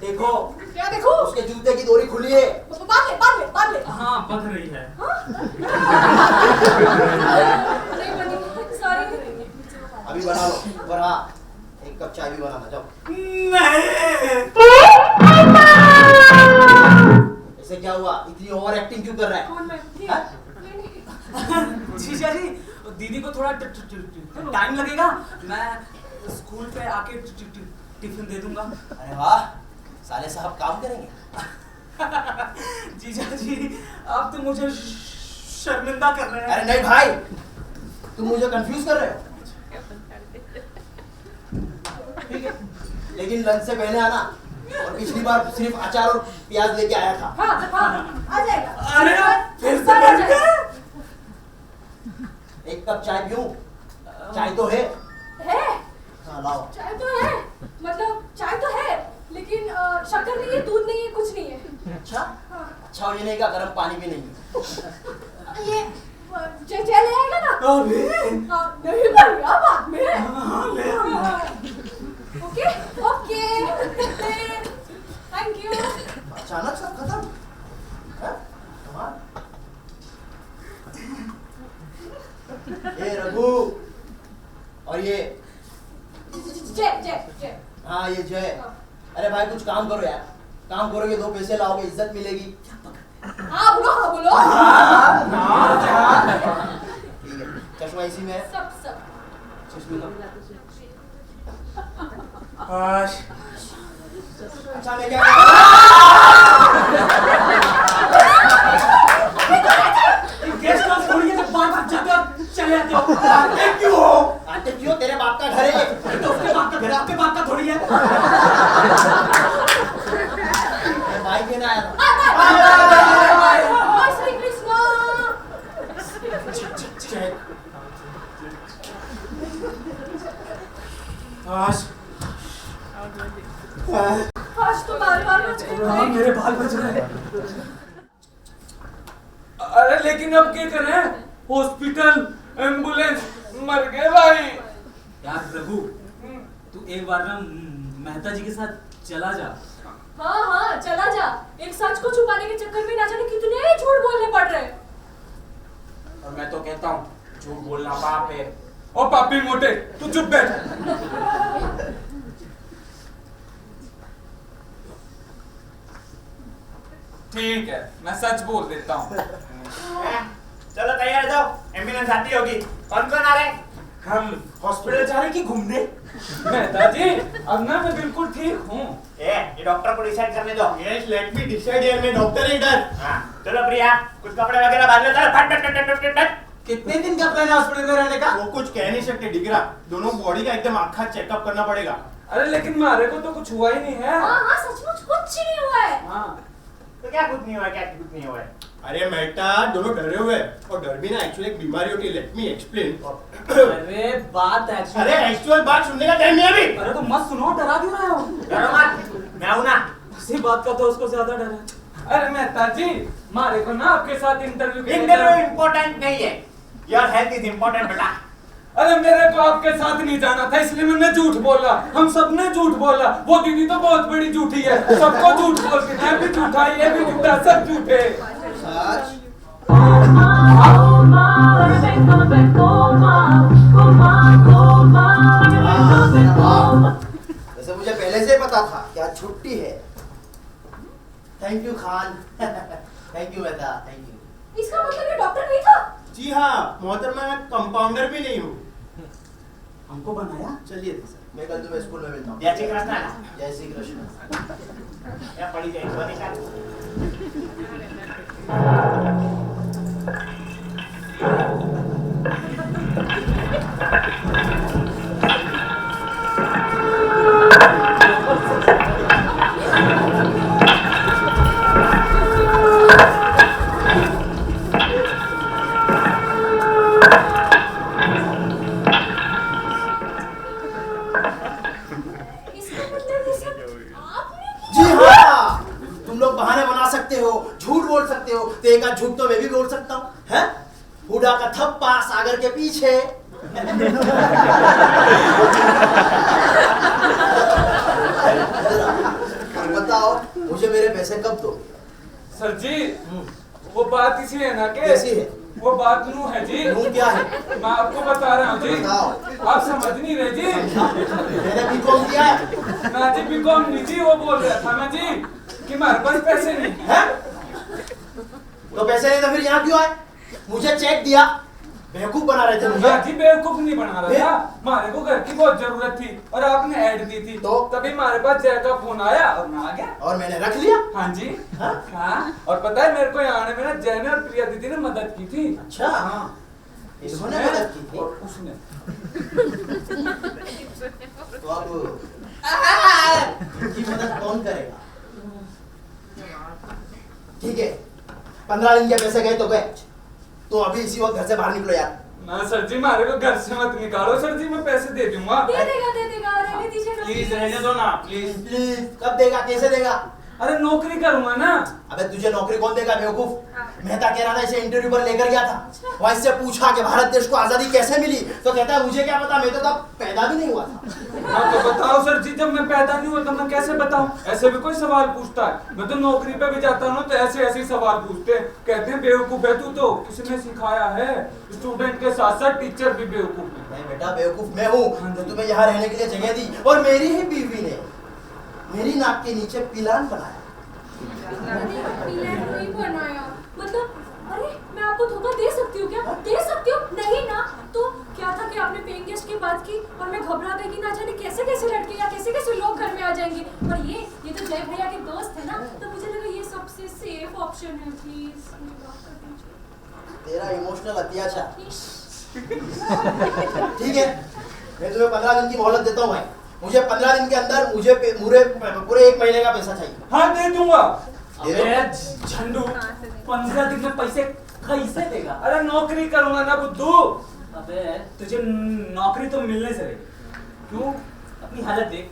देखो, क्या देखो? उसके जूते की डोरी खुली है। बांध ले। हाँ बंध रही है। नहीं बनी, सॉरी। अभी बना लो, और हाँ एक कप चाय भी बनाना। जाओ। नहीं। ऐसे क्या हुआ? इतनी ओवर एक्टिंग क्यों कर रहा है? कौन मैं? हाँ? जीजा जी, दीदी को थोड़ा टाइम लगेगा, मैं स्कूल पे आके टिफिन दे दूंगा। अरे वाह, साले साहब काम करेंगे। जीजा जी, आप तो मुझे शर्मिंदा कर रहे हैं। अरे नहीं भाई, तुम मुझे कंफ्यूज कर रहे हो। ठीक है, लेकिन लंच से पहले आना। और पिछली बार सिर्फ अचार और प्याज लेके आया था। हाँ, आ जाएगा। अरे फिर से आ बन जाएगा। गया। एक कप चाय पीऊं? चाय तो है। है? हाँ लाओ। चाय तो है, मतलब चाय तो है, लेकिन शक्कर नहीं है, दूध नहीं है, कुछ नहीं है। अच्छा, हाँ। अच्छा ये नहीं का गर्म पानी भी नहीं है। ये चाय ले आएगा ना? अभी हाँ, नहीं बढ़िया बाद में। हाँ, ले आऊंगा। Okay thank you. अचानक सब खत्म। हाँ? कमाल। ये रघु, और ये जय। हाँ ये जय। अरे भाई कुछ काम करो यार, काम करोगे 2 पैसे लाओगे, इज्जत मिलेगी। हाँ बोलो। ठीक है, चश्मा इसी में है। सब। चश्मे का। काश अच्छा मैं क्या करूं? गेस्ट हाउस खोलिए तो बार-बार जाते हो, चले जाते हो। आते क्यों हो? आते क्यों? तेरे बाप का घर है। तो उसके बाप का घर है, आपके बाप का थोड़ी है। मैं बाइक लेने आया था। बाय श्री कृष्णा। काश आज तो बार बच गए। हाँ, मेरे बाल बच रहे हैं। लेकिन अब क्या करें? हॉस्पिटल, एम्बुलेंस, मर गए भाई। यार रघु, तू एक बार ना मेहता जी के साथ चला जा। हाँ हाँ चला जा। एक सच को छुपाने के चक्कर में ना जाने कितने झूठ बोलने पड़ रहे। और मैं तो कहता हूँ झूठ बोलना पाप है। ओ पापी मोटे, तू चुप बैठ। ठीक है, मैं सच बोल देता हूँ। चलो तैयार हो जाओ, एम्बुलेंस आती होगी। कौन कौन आ रहे? हम हॉस्पिटल जा रहे कि घूमने? मेहता जी, अब ना मैं बिल्कुल ठीक हूँ। ये डॉक्टर को डिसाइड करने दो। Yes, let me decide here, मैं डॉक्टर इधर। हाँ, चलो प्रिया, कुछ कपड़े वगैरह बांध लो। चलो फट फट फट फट फट फट। कितने दिन का प्लान है हॉस्पिटल में रहने का? वो कुछ कह नहीं सकते डिगरा, दोनों बॉडी का एकदम आखा चेकअप करना पड़ेगा। अरे लेकिन मारे को तो कुछ हुआ ही नहीं है। हाँ हाँ सचमुच कुछ नहीं हुआ है। हाँ, तो क्या कुछ नहीं हुआ, क्या कुछ नहीं हुआ है? अरे बेटा, दोनों डरे हुए हैं और डर भी ना एक्चुअली एक बीमारी होती है। Let me explain. अरे बात अरे एक्चुअल बात सुनने का टाइम नहीं है अभी। अरे तो मत सुनो, डरा क्यों रहे हो? डरो मत, मैं हूं ना। इसी बात का तो उसको ज्यादा डर है। अरे मेहता जी, मारे को ना आपके साथ इंटरव्यू इम्पोर्टेंट नहीं है। योर हेल्थ इज इम्पोर्टेंट बेटा। अरे मेरे को आपके साथ नहीं जाना था, इसलिए मैंने झूठ बोला। हम सब ने झूठ बोला। वो दीदी तो बहुत बड़ी झूठी है, सबको झूठ बोलती है। मैं भी झूठा, ये भी झूठा, सब झूठे। सच? वैसे मुझे पहले से पता था कि आज छुट्टी है। Thank you Khan. Thank you बेटा, थैंक यू। इसका मतलब ये डॉक्टर नहीं था? जी हाँ मोहतरमा, मैं कंपाउंडर भी नहीं हूँ। हमको बनाया। चलिए सर, मैं कल तुम्हें स्कूल में मिलता हूँ। जय श्री कृष्ण। जय श्री कृष्ण। या पड़ी जाए। इसका मतलब ये सब आपने किया? जी हाँ, तुम लोग बहाने बना सकते हो, झूठ बोल सकते हो, तो एक आध झूठ तो मैं भी बोल सकता हूँ। हैं? हुडा का थप्पा सागर के पीछे। अब बताओ, मुझे मेरे पैसे कब दो? सर जी, वो बात इसी है ना के? कैसी है? वो बात नू है जी। नू क्या है? मैं आपको बता रहा हूँ जी। बताओ। आप समझ नहीं रहे जी। मैंने बीकॉम किया है। ना जी बीकॉम नहीं जी, वो बोल रहा था ना जी कि हमारे पास पैसे नहीं है। तो पैसे नहीं तो फिर यहाँ क्यों आए? मुझे चेक दिया, बेवकूफ बना रहे थे मुझे। मैं जी बेवकूफ नहीं बना रहा था, हमारे को घर की बहुत जरूरत थी और आपने ऐड दी थी, तो तभी हमारे पास जय का फोन आया और मैं आ गया। और मैंने रख लिया। हाँ जी। हाँ? हाँ, और पता है मेरे को यहाँ आने में ना जय ने और प्रिया दीदी ने मदद की थी। अच्छा, हाँ, इसने मदद की थी। और उसने। तो अब की मदद कौन करेगा? ठीक है, 15 दिन के पैसे गए तो गए। तो अभी इसी वक्त घर से बाहर निकलो यार। ना सर जी, हमारे को घर से मत निकालो सर जी, मैं पैसे दे दूंगा। दे देगा, रहने दीजिए ना। प्लीज रहने दो ना, प्लीज। प्लीज, कब देगा, कैसे देगा? अरे नौकरी करूंगा ना। अबे तुझे नौकरी कौन देगा बेवकूफ? मेहता कह रहा था इसे इंटरव्यू पर लेकर गया था, वहां इससे पूछा कि भारत देश को आजादी कैसे मिली, तो कहता है मुझे क्या पता, मैं तो तब पैदा भी नहीं हुआ था। हाँ तो बताओ सर जी, जब मैं पैदा नहीं हुआ तो मैं कैसे बताऊं? ऐसे भी कोई सवाल पूछता है? मैं तो नौकरी पे भी जाता हूँ तो ऐसे ऐसे सवाल पूछते हैं, कहते हैं बेवकूफ है तू, तो किसने सिखाया है? स्टूडेंट के साथ साथ टीचर भी बेवकूफ है। नहीं बेटा, बेवकूफ मैं हूँ जो तुम्हें यहाँ रहने के लिए जगह दी, और मेरी ही बीवी ने मेरी नाक के नीचे पिलान बनाया। नहीं बनाया मतलब? अरे मैं आपको धोखा दे सकती हूँ क्या? दे सकती हूँ? नहीं ना। तो क्या था कि आपने पेइंग गेस्ट की बात की और मैं घबरा गई कि ना जाने कैसे कैसे लड़के या कैसे कैसे लोग घर में आ जाएंगे, और ये तो जय भैया के दोस्त है ना, तो मुझे लगा ये सबसे सेफ ऑप्शन है। प्लीज तेरा इमोशनल अत्याचार। ठीक है, मैं तुम्हें 15 दिन की मोहलत देता हूँ भाई। मुझे 15 दिन के अंदर मुझे पूरे 1 महीने का पैसा चाहिए। हाँ दे दूंगा। अबे झंडू, 15 दिन में पैसे कैसे देगा? अरे नौकरी करूंगा ना बुद्धू। अबे तुझे नौकरी तो मिलने से रही, क्यों? अपनी हालत देख।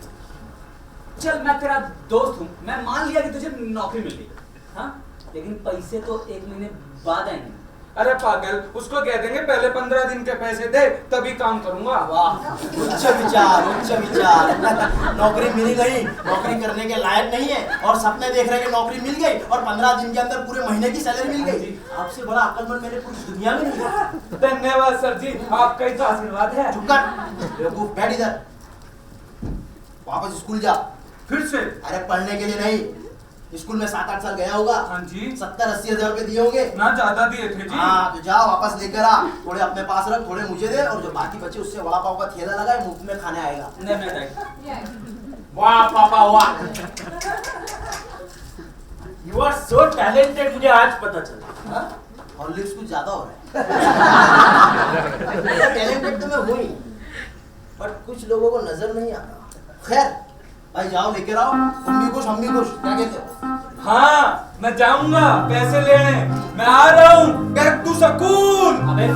चल मैं तेरा दोस्त हूँ, मैं मान लिया कि तुझे नौकरी मिल गई, हाँ, लेकिन पैसे तो 1 महीने बाद आएंगे। अरे पागल, उसको कह देंगे पहले 15 दिन के पैसे दे तभी काम करूंगा। वाह, उच्च विचार, उच्च विचार। नौकरी मिली नहीं, नौकरी करने के लायक नहीं है और सपने देख रहे हैं कि नौकरी मिल गई और 15 दिन के अंदर पूरे महीने की सैलरी मिल गई। आपसे बड़ा अक्लमंद मैंने पूरी दुनिया में नहीं देखा। धन्यवाद सर जी, आपका ही तो आशीर्वाद है। चुप कर, बेवकूफ, बैठ इधर। वापस स्कूल जा। फिर से? अरे पढ़ने के लिए नहीं, स्कूल में 7-8 साल गया होगा। हाँ जी। 70-80 हजार रुपए दिए होंगे ना ज्यादा दिए थे जी। हाँ, तो जाओ वापस लेकर आ। थोड़े अपने पास रख, थोड़े मुझे दे और जो बाकी बचे उससे वड़ा पाव का ठेला लगाए, मुफ्त में खाने आएगा। वाह पापा वाह, यू आर सो टैलेंटेड, मुझे आज पता चला। हॉर्लिक्स कुछ ज्यादा हो रहा है। टैलेंटेड तो मैं हूँ ही, बट कुछ लोगों को नजर नहीं आता। खैर भाई जाओ लेकर आओ, तुम भी खुश हम भी खुश, क्या कहते हो? हाँ मैं जाऊंगा पैसे लेने, मैं आ रहा हूँ। Back to school. अबे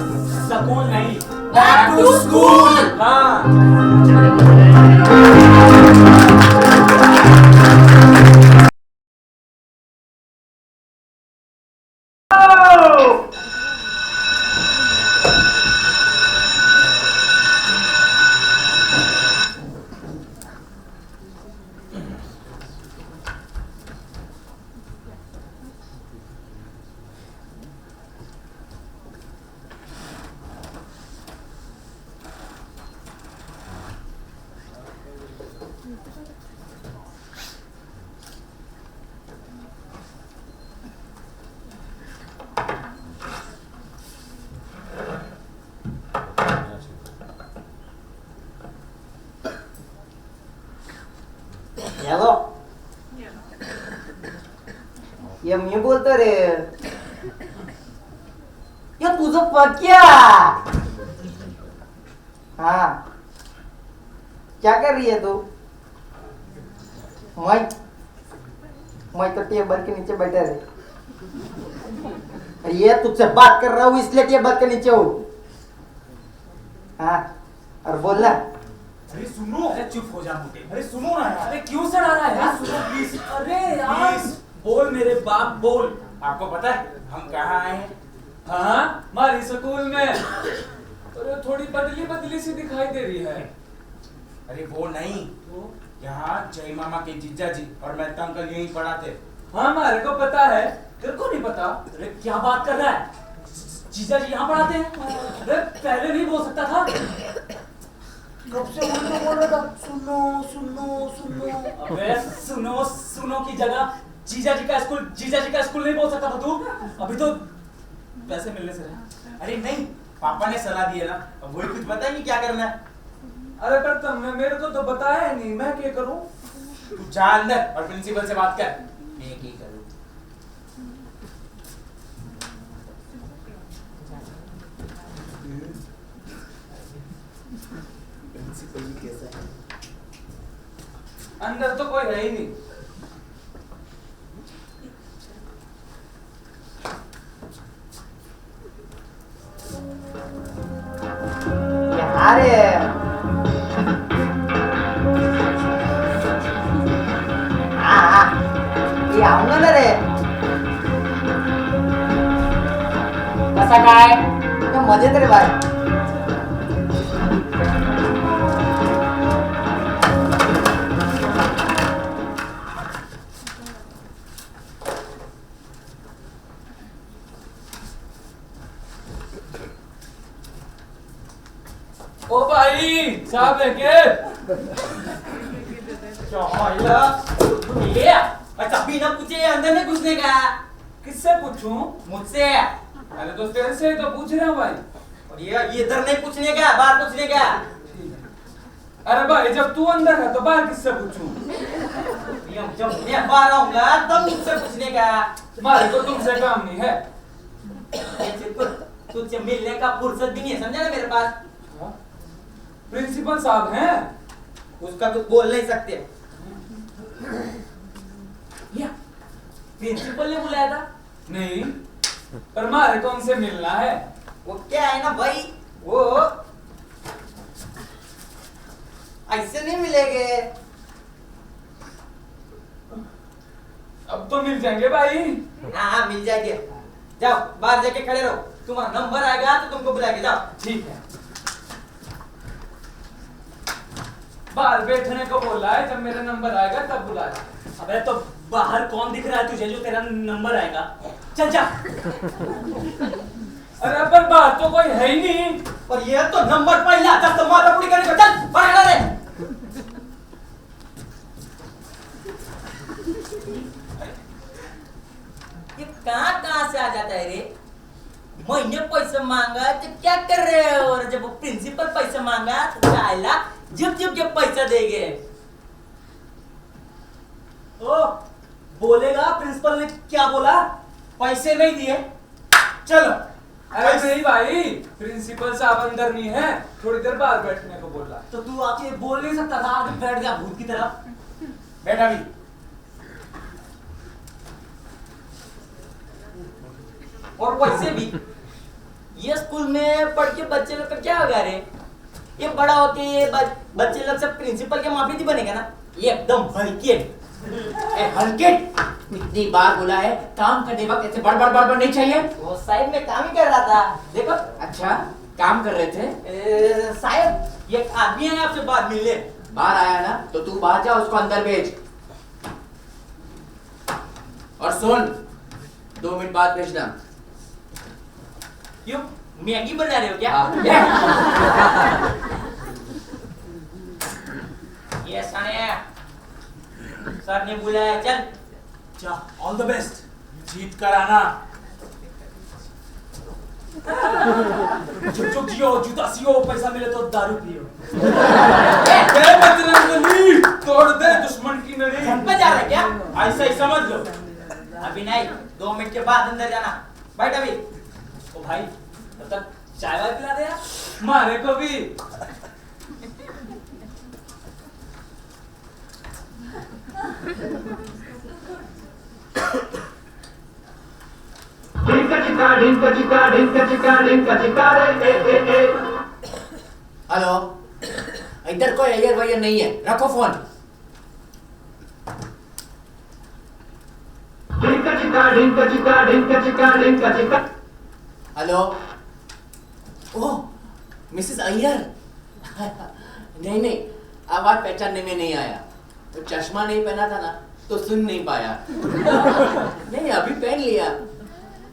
स्कूल नहीं, बैक टू स्कूल। हाँ हॅलो, ये मी बोलतो रे. ये तुझं पक्या. हाँ, क्या कर रही है तू? मैं तो टेबल के नीचे बैठा रे. ये तुझसे बात कर रहा हूँ इसलिए टेबल के नीचे हूँ. हाँ, और बोल ना. अरे सुनो, अरे चुप हो जा मोटे, अरे सुनो ना यार। अरे क्यों सड़ा रहा है यार? सुनो प्लीज। अरे यार बोल मेरे बाप बोल। आपको पता है हम कहाँ आए हैं? हाँ, हमारी स्कूल में। अरे थोड़ी बदली बदली सी दिखाई दे रही है। अरे वो नहीं, यहाँ जय मामा के जीजा जी और मैं अंकल यहीं पढ़ाते। हाँ हमारे को पता है, तेरे को नहीं पता? अरे क्या बात कर रहा है? जीजा जी यहाँ पढ़ाते हैं? अरे पहले नहीं बोल सकता था? कब से उनको बोल रहा था सुनो सुनो सुनो। अबे सुनो सुनो की जगह जीजा जी का स्कूल नहीं बोल सकता था तू? अभी तो पैसे मिलने से रहा। अरे नहीं, पापा ने सलाह दी है ना, अब वही कुछ पता नहीं क्या करना है। अरे पर तुमने मेरे को तो बताया ही नहीं, मैं क्या करूं? तू जा अंदर और प्रिंसिपल से बात कर। मैं क्या करूं? प्रिंसिपल भी कैसा है? अंदर तो कोई है ही नहीं। अरे हाँ, ये आऊंगा ना रे. कसा काय? मजेत रे बाय. ओ भाई, साहब है के? ये अच्छा बिना पूछे अंदर नहीं घुसने का? किससे पूछूं? मुझसे। अरे तो तेरे से तो पूछ रहा हूँ भाई। और ये इधर नहीं पूछने का, बाहर पूछने का। अरे भाई जब तू अंदर है तो बाहर किससे पूछूं? जब मैं बाहर आऊंगा तब मुझसे पूछने का। तुम्हारे को तुमसे काम नहीं है। तुझसे मिलने का फुर्सत भी नहीं है, समझा ना मेरे पास? प्रिंसिपल साहब हैं? उसका तो बोल नहीं सकते। प्रिंसिपल ने बुलाया था? नहीं, पर हमारे को उनसे मिलना है। वो क्या है ना भाई, वो ऐसे नहीं मिलेंगे। अब तो मिल जाएंगे भाई। हाँ मिल जाएंगे। जाओ बाहर जाके खड़े रहो। तुम्हारा नंबर आएगा तो तुमको बुलाएंगे, जाओ। ठीक है। बाहर बैठने को बोला है, जब मेरा नंबर आएगा तब बुलाया। अबे तो बाहर कौन दिख रहा है तुझे जो तेरा नंबर आएगा? चल जा। अरे पर बाहर तो कोई है ही नहीं। और ये तो नंबर पहले आता तो माथा पूरी करने को, चल बाहर रे। ये कहाँ से आ जाता है रे? मैंने पैसा मांगा तो क्या कर रहे हो? और जब वो प्रिंसिपल पैसा मांगा तो चाइला जब पैसा देंगे। ओ बोलेगा प्रिंसिपल ने क्या बोला? पैसे नहीं दिए, चलो। अरे नहीं भाई, प्रिंसिपल साहब अंदर नहीं है, थोड़ी देर बाहर बैठने को बोला। तो तू आके बोल नहीं सकता था? आके बैठ गया भूत की तरह। बैठ अभी। और वैसे भी ये स्कूल में पढ़ के बच्चे लोग का क्या होगा रे? ये बड़ा होके ये बच्चे लोग सब प्रिंसिपल के माफी नहीं बनेगा ना? ये एकदम हल्के कितनी बार बोला है काम करने वक्त ऐसे बड़ नहीं चाहिए। वो साइड में काम ही कर रहा था, देखो। अच्छा, काम कर रहे थे? शायद ये आदमी है आपसे बात मिलने। बाहर आया ना तो तू बाहर जा, उसको अंदर भेज। और सुन, 2 मिनट बाद भेजना। क्यों मैगी बना रहे हो क्या? ये सर ने बुलाया, चल जा, ऑल द बेस्ट, जीत कर आना। चुप जियो, जूता सियो, पैसा मिले तो दारू पियो। जय बजरंगबली, तोड़ दे दुश्मन की नली। मजा आ रहा है क्या? ऐसा ही समझ लो। अभी नहीं, 2 मिनट के बाद अंदर जाना। बैठ अभी। ओ भाई, तब तक चाय वाय पिला दे यार। मारे को भी। हेलो, इधर कोई अय्यर वय्यर नहीं है, रखो फोन। हेलो, ओह मिसेस अय्यर। नहीं, आवाज पहचानने में नहीं आया। तो चश्मा नहीं पहना था ना तो सुन नहीं पाया। नहीं, अभी पहन लिया।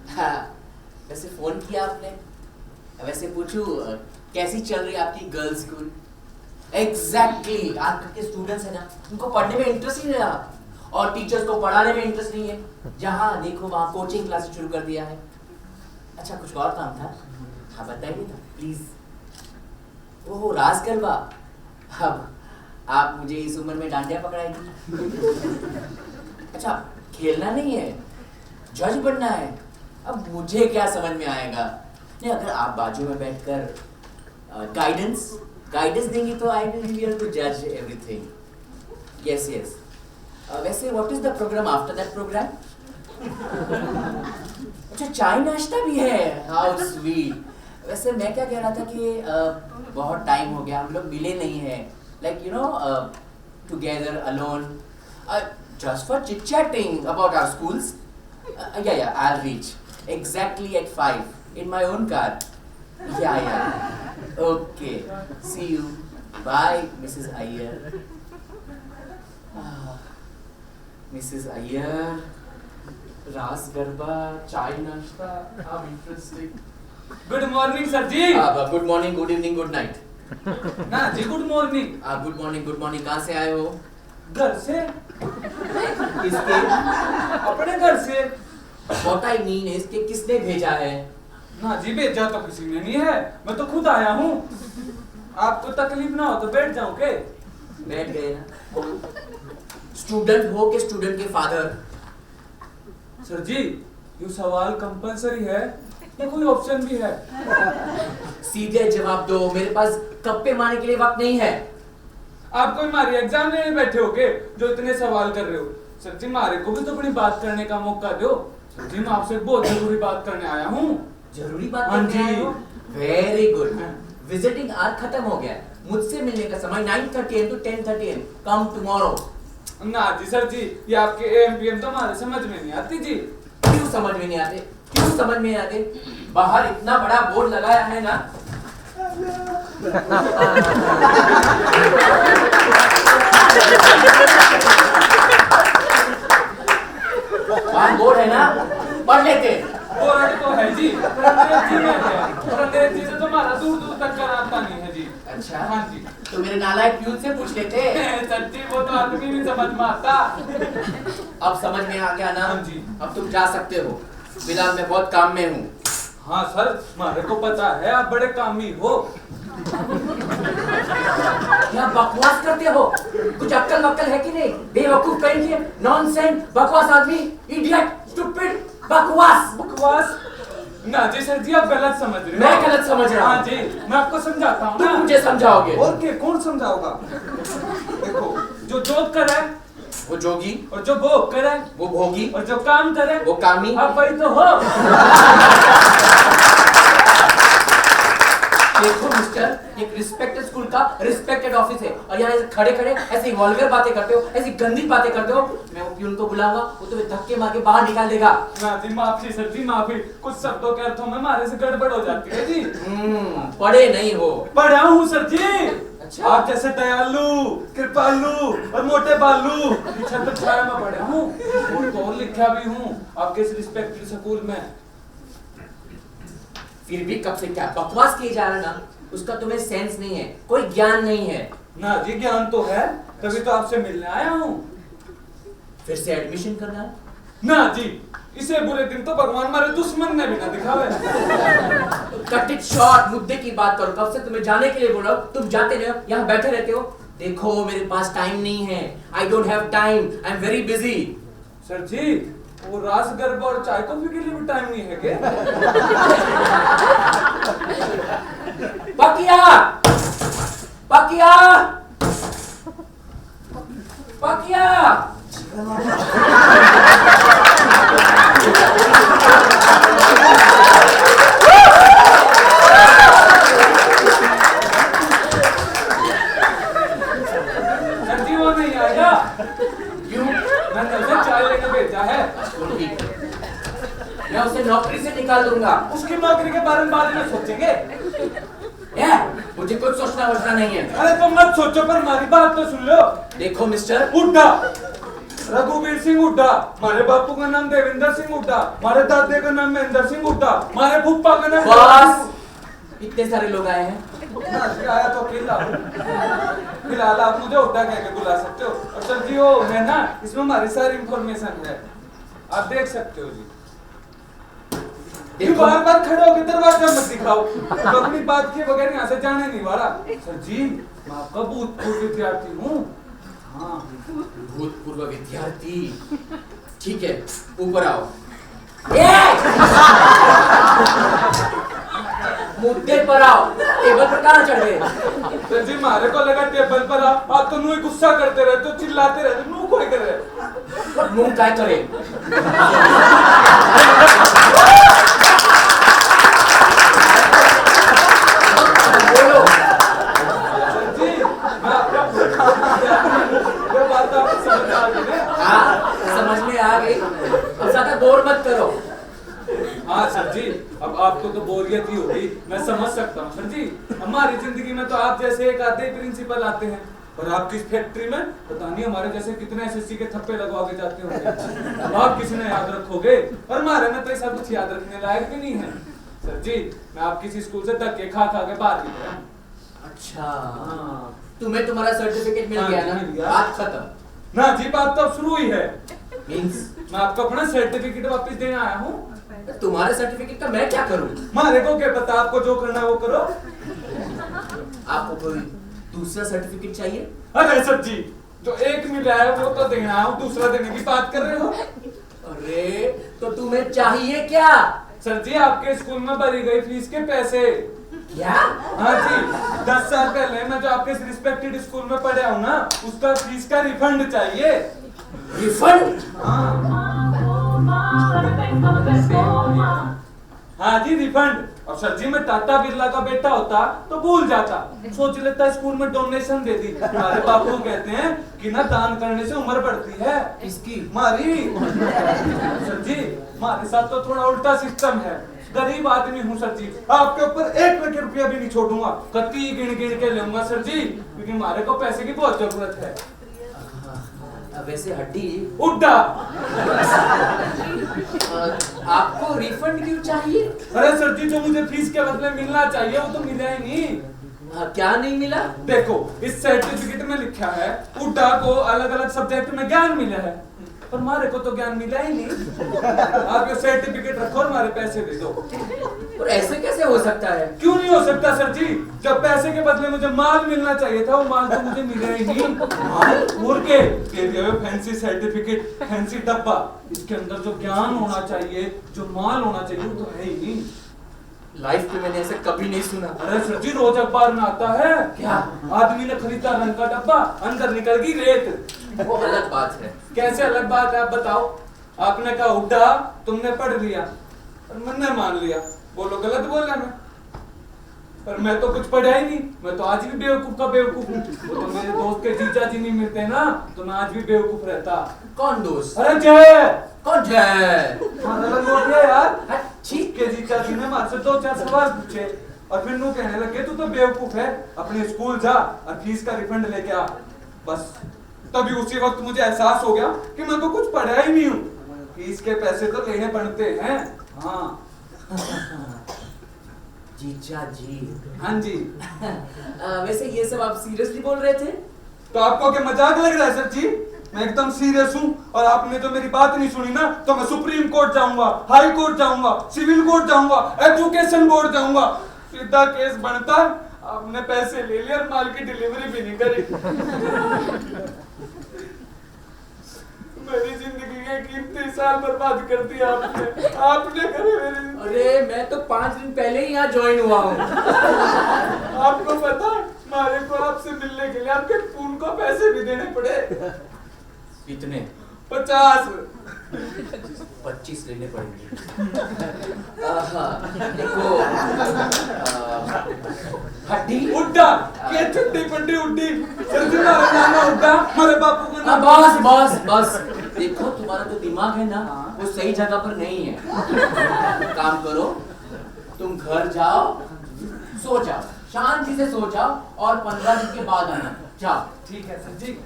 हाँ, वैसे फोन किया आपने? वैसे पूछूं कैसी चल रही आपकी गर्ल्स स्कूल? एग्जैक्टली, आजकल के स्टूडेंट्स है ना, उनको पढ़ने में इंटरेस्ट ही नहीं रहा और टीचर्स को पढ़ाने में इंटरेस्ट नहीं है। जहाँ देखो वहाँ कोचिंग क्लासेस शुरू कर दिया है। अच्छा, कुछ और काम था? हाँ बताइए ना प्लीज। ओह राज गरबा, अब आप मुझे इस उम्र में डांडिया पकड़ाएगी? अच्छा, खेलना नहीं है, जज बनना है। अब मुझे क्या समझ में आएगा? नहीं, अगर आप बाजू में बैठकर गाइडेंस देंगी तो I will be able to जज एवरीथिंग। यस। वैसे what is the programme after that programme? अच्छा, चाय नाश्ता भी है, हाउ स्वीट। वैसे मैं क्या कह रहा था कि बहुत टाइम हो गया, हम लोग मिले नहीं हैं, like you know together alone just for chit chatting about our schools. Yeah, I'll reach exactly at 5 in my own car. Yeah, okay, see you, bye Mrs. Iyer. Mrs. Iyer, Ras Garba, chai nashta, how interesting. Good morning sir जी। Good morning, good evening, good night. ना जी, गुड मॉर्निंग। Good morning. कहाँ से आए हो? घर से। किसके? अपने घर से। What I mean is कि किसने भेजा है? ना जी, भेजा तो किसी ने नहीं है, मैं तो खुद आया हूँ। आपको तकलीफ ना हो तो बैठ जाऊँ के? बैठ गए ना। स्टूडेंट हो के स्टूडेंट के फादर? सर जी, ये सवाल कंपलसरी है या कोई ऑप्शन भी है? सीधे जवाब दो, मेरे पास कप्पे मारने के लिए वक्त नहीं है। आप कोई मारे एग्जाम लेने बैठे हो के जो इतने सवाल कर रहे हो? सर जी, मारे को भी तो अपनी बात करने का मौका दो। सर जी, मैं आपसे एक बहुत जरूरी बात करने आया हूँ। जरूरी बात करने आए हो? Very good. विजिटिंग आवर खत्म हो गया, मुझसे मिलने का समय 9:30 AM to 10:30 AM। Come tomorrow. ना जी सर जी, ये आपके AM PM तो हमारे समझ में नहीं आती जी। क्यों समझ में नहीं आते? क्यों समझ में नहीं आते? बाहर इतना बड़ा बोर्ड लगाया है ना। वहाँ बोर्ड है ना, पढ़ लेते। बोर्ड तो है जी, अंग्रेजी में है और अंग्रेजी से तो हमारा दूर दूर तक का रास्ता नहीं है जी। अच्छा हाँ जी। तो मेरे नालायक प्यून से पूछ लेते। सच्ची वो तो आदमी नहीं समझ में आता। अब समझ में आ गया ना? हाँ जी। अब तुम जा सकते हो, फिलहाल मैं बहुत काम में हूँ। हाँ सर, हमारे को पता है आप बड़े कामी हो। क्या बकवास करते हो? कुछ अक्ल वक्ल है कि नहीं? बेवकूफ कहीं के, नॉनसेंस, बकवास आदमी, इडियट, स्टूपिड, बकवास। बकवास? ना जी सर जी, आप गलत समझ रहे हो। मैं गलत समझ रहा हूँ? हाँ जी, मैं आपको समझाता हूँ। तुम मुझे समझाओगे? और क्या, कौन समझाओगा? देखो, जो जोक करे वो जोगी, और जो भोग करे वो भोगी, और जो काम करे वो कामी। आप वही तो हो। देखो मिस्टर, एक रिस्पेक्टेड स्कूल का रिस्पेक्टेड ऑफिस है और यहाँ खड़े खड़े ऐसी वल्गर बातें करते हो, ऐसी गंदी बातें करते हो। मैं वो प्यून को बुलाऊंगा, वो तुम्हें धक्के मार के बाहर निकाल देगा। ना जी माफी सर जी, माफी। कुछ शब्दों के अर्थों में हमारे से गड़बड़ हो जाती है जी। पढ़े नहीं हो? पढ़ा हूँ सर जी। अच्छा। आप जैसे दयालु, कृपालु और मोटे बालू छत्र छाया में पढ़ा हूँ और तो और लिखा भी हूँ आपके इस रिस्पेक्टेड स्कूल में। फिर भी कब से क्या बकवास किए जा रहा ना, उसका तुम्हें सेंस नहीं है, कोई ज्ञान नहीं है। ना जी ज्ञान तो है, तभी तो आपसे मिलने आया हूँ। फिर से एडमिशन करना है? ना जी, इसे बुरे दिन तो भगवान हमारे दुश्मन ने भी ना दिखावे। कट इट शॉर्ट, मुद्दे की बात करो। कब से तुम्हें जाने के लिए बोल रहा हूँ, तुम जाते नहीं हो, यहाँ बैठे रहते हो। देखो मेरे पास टाइम नहीं है, I don't have time, I am very busy. Sir ji, वो रास गरबा और चाय कॉफी के लिए भी टाइम नहीं है क्या? पकिया, पकिया, पकिया। सर जी वो नहीं आएगा। क्यों? मैंने उसे चाय लेकर भेजा है। मैं उसे नौकरी से निकाल दूंगा। उसकी नौकरी के बारे में बाद में सोचेंगे। मुझे कुछ सोचना वोचना नहीं है। अरे तुम मत सोचो, पर हमारी बात तो सुन लो। देखो मिस्टर, हुड्डा, रघुवीर सिंह हुड्डा, हमारे बापू का नाम देवेंद्र सिंह हुड्डा, हमारे दादे का नाम महेंद्र सिंह हुड्डा, हमारे फूफा का नाम बस इतने सारे लोग आए हैं। आया तो अकेला हूँ। फिलहाल आप मुझे हुड्डा कह के बुला सकते हो। और सर जी वो है ना, इसमें हमारी सारी इंफॉर्मेशन है, आप देख सकते हो जी। देखो बार बार खड़े होकर दरवाजा मत दिखाओ, तो अपनी बात के बगैर यहाँ से जाने नहीं वाला। सर जी मैं आपका भूतपूर्व विद्यार्थी हूँ। हाँ भूतपूर्व विद्यार्थी, ठीक है ऊपर आओ। मुद्दे पर आओ, टेबल पर कहाँ चढ़ गए? सर जी मारे को लगा टेबल पर आप तो मुँह गुस्सा करते रहते हो, चिल्लाते रहते हो, मुँह खोल कर रहे। मुँह क्या करे? बोलो। सर जी मैं आपका ये बात तो आपको समझ आ गई ना? हाँ समझ में आ गई, अब ज्यादा गौर मत करो। हाँ सर जी, अब आपको तो बोरियत ही होगी, मैं समझ सकता हूँ। सर जी हमारी जिंदगी में तो आप जैसे एक आधे प्रिंसिपल आते हैं, और आपकी इस फैक्ट्री में पता नहीं हमारे जैसे कितने एसएससी के थप्पे लगवा के जाते होंगे। अब आप किसी ने याद रखोगे, और हमारे में तो ऐसा कुछ याद रखने लायक भी नहीं है। सर जी मैं आप किसी स्कूल से धक्के खा खा के बाहर निकला। अच्छा हाँ तुम्हें तुम्हारा सर्टिफिकेट मिल हाँ, गया मिल गया। ना? बात खत्म। ना जी बात तो अब शुरू ही है। मींस मैं आपको अपना सर्टिफिकेट वापस देने आया हूँ। तुम्हारे सर्टिफिकेट का मैं क्या करूँ? मारे को क्या पता, आपको जो करना है वो करो। आपको कोई दूसरा सर्टिफिकेट चाहिए? अरे सर जी जो एक मिला है वो तो देना है, दूसरा देने की बात कर रहे हो। अरे तो तुम्हें चाहिए क्या? सर जी आपके स्कूल में भरी गई फीस के पैसे। क्या? हाँ जी 10 साल पहले मैं जो आपके रिस्पेक्टेड स्कूल में पढ़ा हूँ ना, उसका फीस का रिफंड चाहिए। रिफंड? हाँ जी रिफंड। और सर जी मैं टाटा बिरला का बेटा होता तो भूल जाता, सोच लेता स्कूल में डोनेशन दे दी। हमारे बापू कहते हैं कि ना दान करने से उम्र बढ़ती है। इसकी मारी सर जी हमारे साथ तो थोड़ा उल्टा सिस्टम है। गरीब आदमी हूँ सर जी, आपके ऊपर 1 रुपया भी नहीं छोड़ूंगा, कति गिन गिन के लूंगा सर जी, क्योंकि हमारे को पैसे की बहुत जरूरत है। वैसे हड्डी उड्डा आपको रिफंड क्यों चाहिए? अरे सर जी जो मुझे फीस के बदले मिलना चाहिए वो तो मिला ही नहीं। क्या नहीं मिला? देखो इस सर्टिफिकेट में लिखा है उड्डा को अलग अलग सब्जेक्ट में ज्ञान मिला है, पर हमारे को तो ज्ञान मिला ही नहीं। आप ये सर्टिफिकेट रखो और हमारे पैसे दे दो। और ऐसे कैसे हो सकता है? क्यों नहीं हो सकता सर जी, जब पैसे के बदले मुझे माल मिलना चाहिए था वो माल तो मुझे मिला ही नहीं। माल के फैंसी सर्टिफिकेट, फैंसी डब्बा, इसके अंदर जो ज्ञान होना चाहिए, जो माल होना चाहिए वो तो है ही नहीं। लाइफ में मैंने ऐसे कभी नहीं सुना। अरे सर जी रोज अखबार में आता है। क्या? आदमी ने खरीदा रंग का डब्बा, अंदर निकल गई रेत। वो अलग बात है। कैसे अलग बात है आप बताओ? आपने कहा उड्डा, तुमने पढ़ लिया और मैंने मान लिया, बोलो गलत बोला मैं। पर मैं तो कुछ पढ़ा ही नहीं, मैं तो आज भी बेवकूफ का बेवकूफ हूँ। वो तो मेरे दोस्त के जीजा जी नहीं मिलते ना, तो मैं आज भी बेवकूफ रहता। कौन दोस्त? अरे जय। कौन जय? यार ठीक के जीजा जी ने मुझसे 2-4 सवाल पूछे और फिर नु कहने लगे तू तो बेवकूफ है, अपने स्कूल जा और फीस का रिफंड लेके आ। बस तभी उसी वक्त मुझे एहसास हो गया कि मैं तो कुछ पढ़ा ही नहीं हूँ, फीस के पैसे तो लेने पड़ते हैं। हाँ जीजा जी। हाँ जी। वैसे ये सब आप सीरियसली बोल रहे थे? तो आपको क्या मजाक लग रहा है सर जी? मैं एकदम सीरियस हूँ और आपने जो मेरी बात नहीं सुनी ना, तो मैं सुप्रीम कोर्ट जाऊंगा, हाई कोर्ट जाऊंगा, सिविल कोर्ट जाऊंगा, एजुकेशन बोर्ड जाऊंगा, सीधा केस बनता। आपने पैसे ले लिए और माल की डिलीवरी भी नहीं करी। मेरी जिंदगी के कीमती साल बर्बाद कर दिया आपने। आपने करे मेरी। अरे मैं तो 5 दिन पहले ही यहाँ ज्वाइन हुआ हूँ। आपको पता है मारे को आपसे मिलने के लिए आपके खून को पैसे भी देने पड़े। कितने? 50। 25 लेने पड़ेंगे। देखो हड्डी उड्डा के चुट्टी पट्टी उड्डी सर जी मारा नाना उड्डा मेरे बापू का नाम। बस बस बस देखो तुम्हारा जो दिमाग है ना वो सही जगह पर नहीं है। काम करो, तुम घर जाओ, सो जाओ, शांति से सो जाओ और 15 दिन के बाद आना। जाओ। ठीक है सर जी।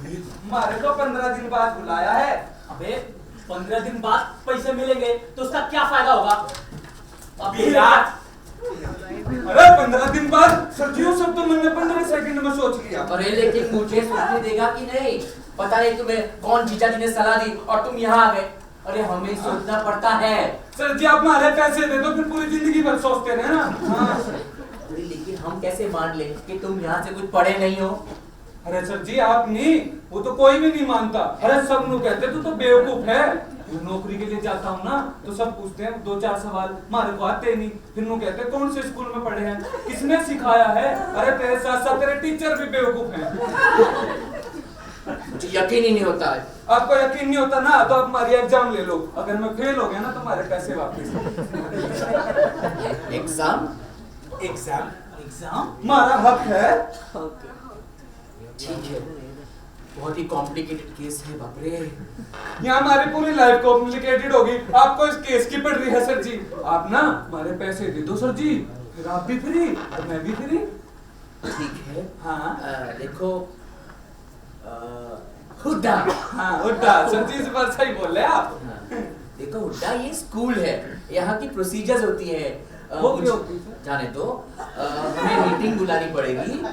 हमारे को 15 दिन बाद बुलाया है। अबे 15 दिन बाद पैसे मिलेंगे तो उसका क्या फायदा होगा? अभी रात। अरे 15 दिन बाद सर जी वो सब तो मैंने 15 सेकंड में सोच लिया। अरे लेकिन मुझे सोचने देगा कि नहीं? पता नहीं तुम्हें कौन जीजा जी ने सलाह दी और तुम यहाँ आ गए। अरे हमें सोचना पड़ता है। सर जी आप हमारे पैसे दे दो, फिर पूरी जिंदगी भर सोचते रहे ना। हाँ। लेकिन हम कैसे मान ले कि तुम यहाँ से कुछ पढ़े नहीं हो? अरे सर जी आप नहीं, वो तो कोई भी नहीं मानता। अरे सब लोग कहते तू तो बेवकूफ है। नौकरी के लिए जाता हूँ ना तो सब पूछते हैं 2-4 सवाल, हमारे को आते नहीं। फिर वो कहते हैं कौन से स्कूल में पढ़े हैं, किसने सिखाया है? अरे तेरे साथ साथ तेरे टीचर भी बेवकूफ हैं। मुझे यकीन ही नहीं होता है। आपको यकीन नहीं होता ना तो आप हमारी एग्जाम ले लो, अगर मैं फेल हो गया ना तो हमारे पैसे वापस। एग्जाम? एग्जाम? एग्जाम? हमारा हक है। ठीक है, बहुत ही कॉम्प्लिकेटेड केस है। बाप रे, यहाँ हमारी पूरी लाइफ कॉम्प्लिकेटेड होगी। आपको इस केस की पड़ रही है सर जी। आप ना हमारे पैसे दे दो सर जी, फिर आप भी फ्री और मैं भी फ्री। ठीक है। हाँ देखो हुड्डा। हाँ हुड्डा सर जी इस बार सही बोल रहे हैं आप। देखो हुड्डा ये स्कूल है, यहाँ की प्रोसीजर्स होती है। वो भी होती है। जाने तो हमें मीटिंग बुलानी पड़ेगी।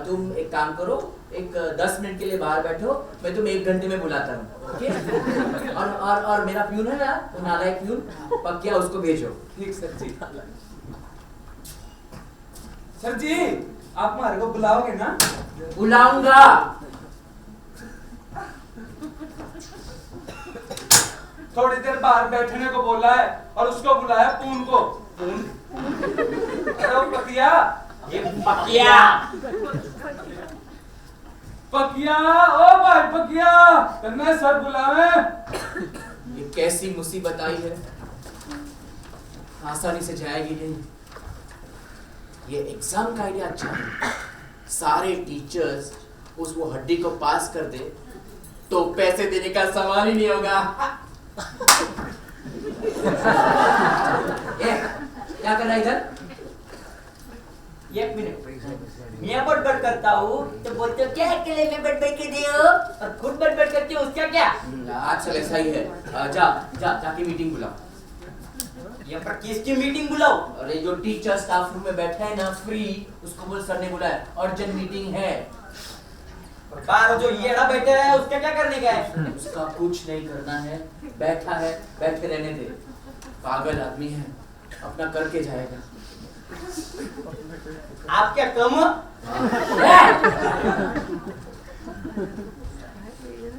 तुम एक काम करो, एक 10 मिनट के लिए बाहर बैठो, मैं तुम्हें 1 घंटे में बुलाता हूँ। ओके? और मेरा प्यून है ना, वो नालायक प्यून पक्किया, उसको भेजो। ठीक सर जी। सर जी आप हमारे को बुलाओगे ना? बुलाऊंगा। थोड़ी देर बाहर बैठने को बोला है और उसको बुलाया पून को। पून? अरे वो पकिया। ये पकिया। पकिया, ओ भाई पकिया, तन्ने सर बुलावे। ये कैसी मुसीबत आई है, आसानी से जाएगी नहीं। ये एग्जाम का आइडिया अच्छा है। सारे टीचर्स उस वो हड्डी को पास कर दे तो पैसे देने का सवाल ही नहीं होगा। ए, क्या कर रहा है इधर? एक मिनट, मैं बड़बड़ करता हूँ तो बोलते हो क्या अकेले में बड़बड़ के दे हो, और खुद बड़बड़ करते हो उसका क्या? आजकल ऐसा ही है। जाके मीटिंग बुलाओ। ये पर किसकी मीटिंग बुलाओ? अरे जो टीचर स्टाफ रूम में बैठा है ना फ्री, उसको बोल सर ने बुलाया, अर्जेंट मीटिंग है। बाहर जो येड़ा बैठे है उसका क्या करने का है? उसका कुछ नहीं करना है, बैठा है, बैठे रहने दे। पागल आदमी है, अपना करके जाएगा। आप क्या कम हो?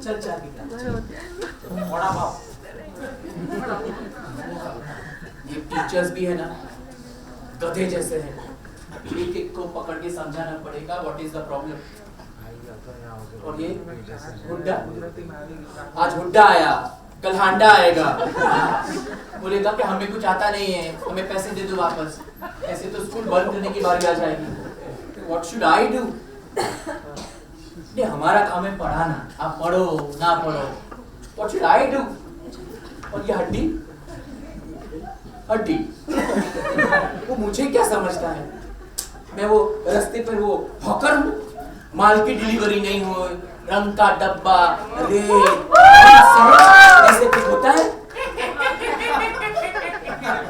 चल चाबी का बड़ा बाप। ये टीचर्स भी है ना, गधे जैसे हैं। एक एक को पकड़ के समझाना पड़ेगा व्हाट इज द प्रॉब्लम। और ये हुड्डा, आज हुड्डा आया, कल हांडा आएगा, बोलेगा कि हमें कुछ आता नहीं है, हमें पैसे दे दो वापस। ऐसे तो स्कूल बंद करने की बारी आ जाएगी। What should I do? ये हमारा काम है पढ़ाना, आप पढ़ो ना पढ़ो, व्हाट शुड आई डू? और ये हड्डी हड्डी वो मुझे क्या समझता है? मैं वो रास्ते पर वो हॉकर हूँ, माल की डिलीवरी नहीं हो, रंग का डब्बा, रेत, ऐसे कुछ होता है?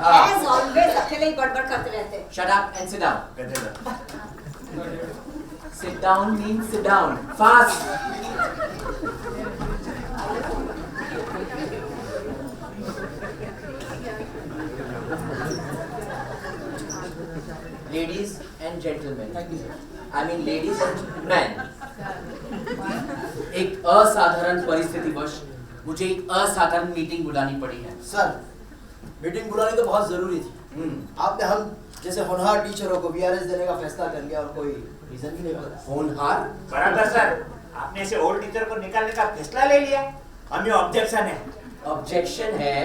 As always, अकेले ही बड़बड़ करते रहते हैं। Shut up and sit down. Sit down means sit down. Fast. Ladies and gentlemen. I mean ladies and men. एक असाधारण परिस्थितिवश मुझे एक असाधारण मीटिंग बुलानी पड़ी है। सर, मीटिंग बुलानी तो बहुत जरूरी थी। आपने हम जैसे होनहार टीचरों को वीआरएस देने का फैसला कर लिया और कोई रीजन भी नहीं पता। होनहार? बराबर सर, आपने ऐसे ओल्ड टीचर को निकालने का फैसला ले लिया। हमें ऑब्जेक्शन है। ऑब्जेक्शन है,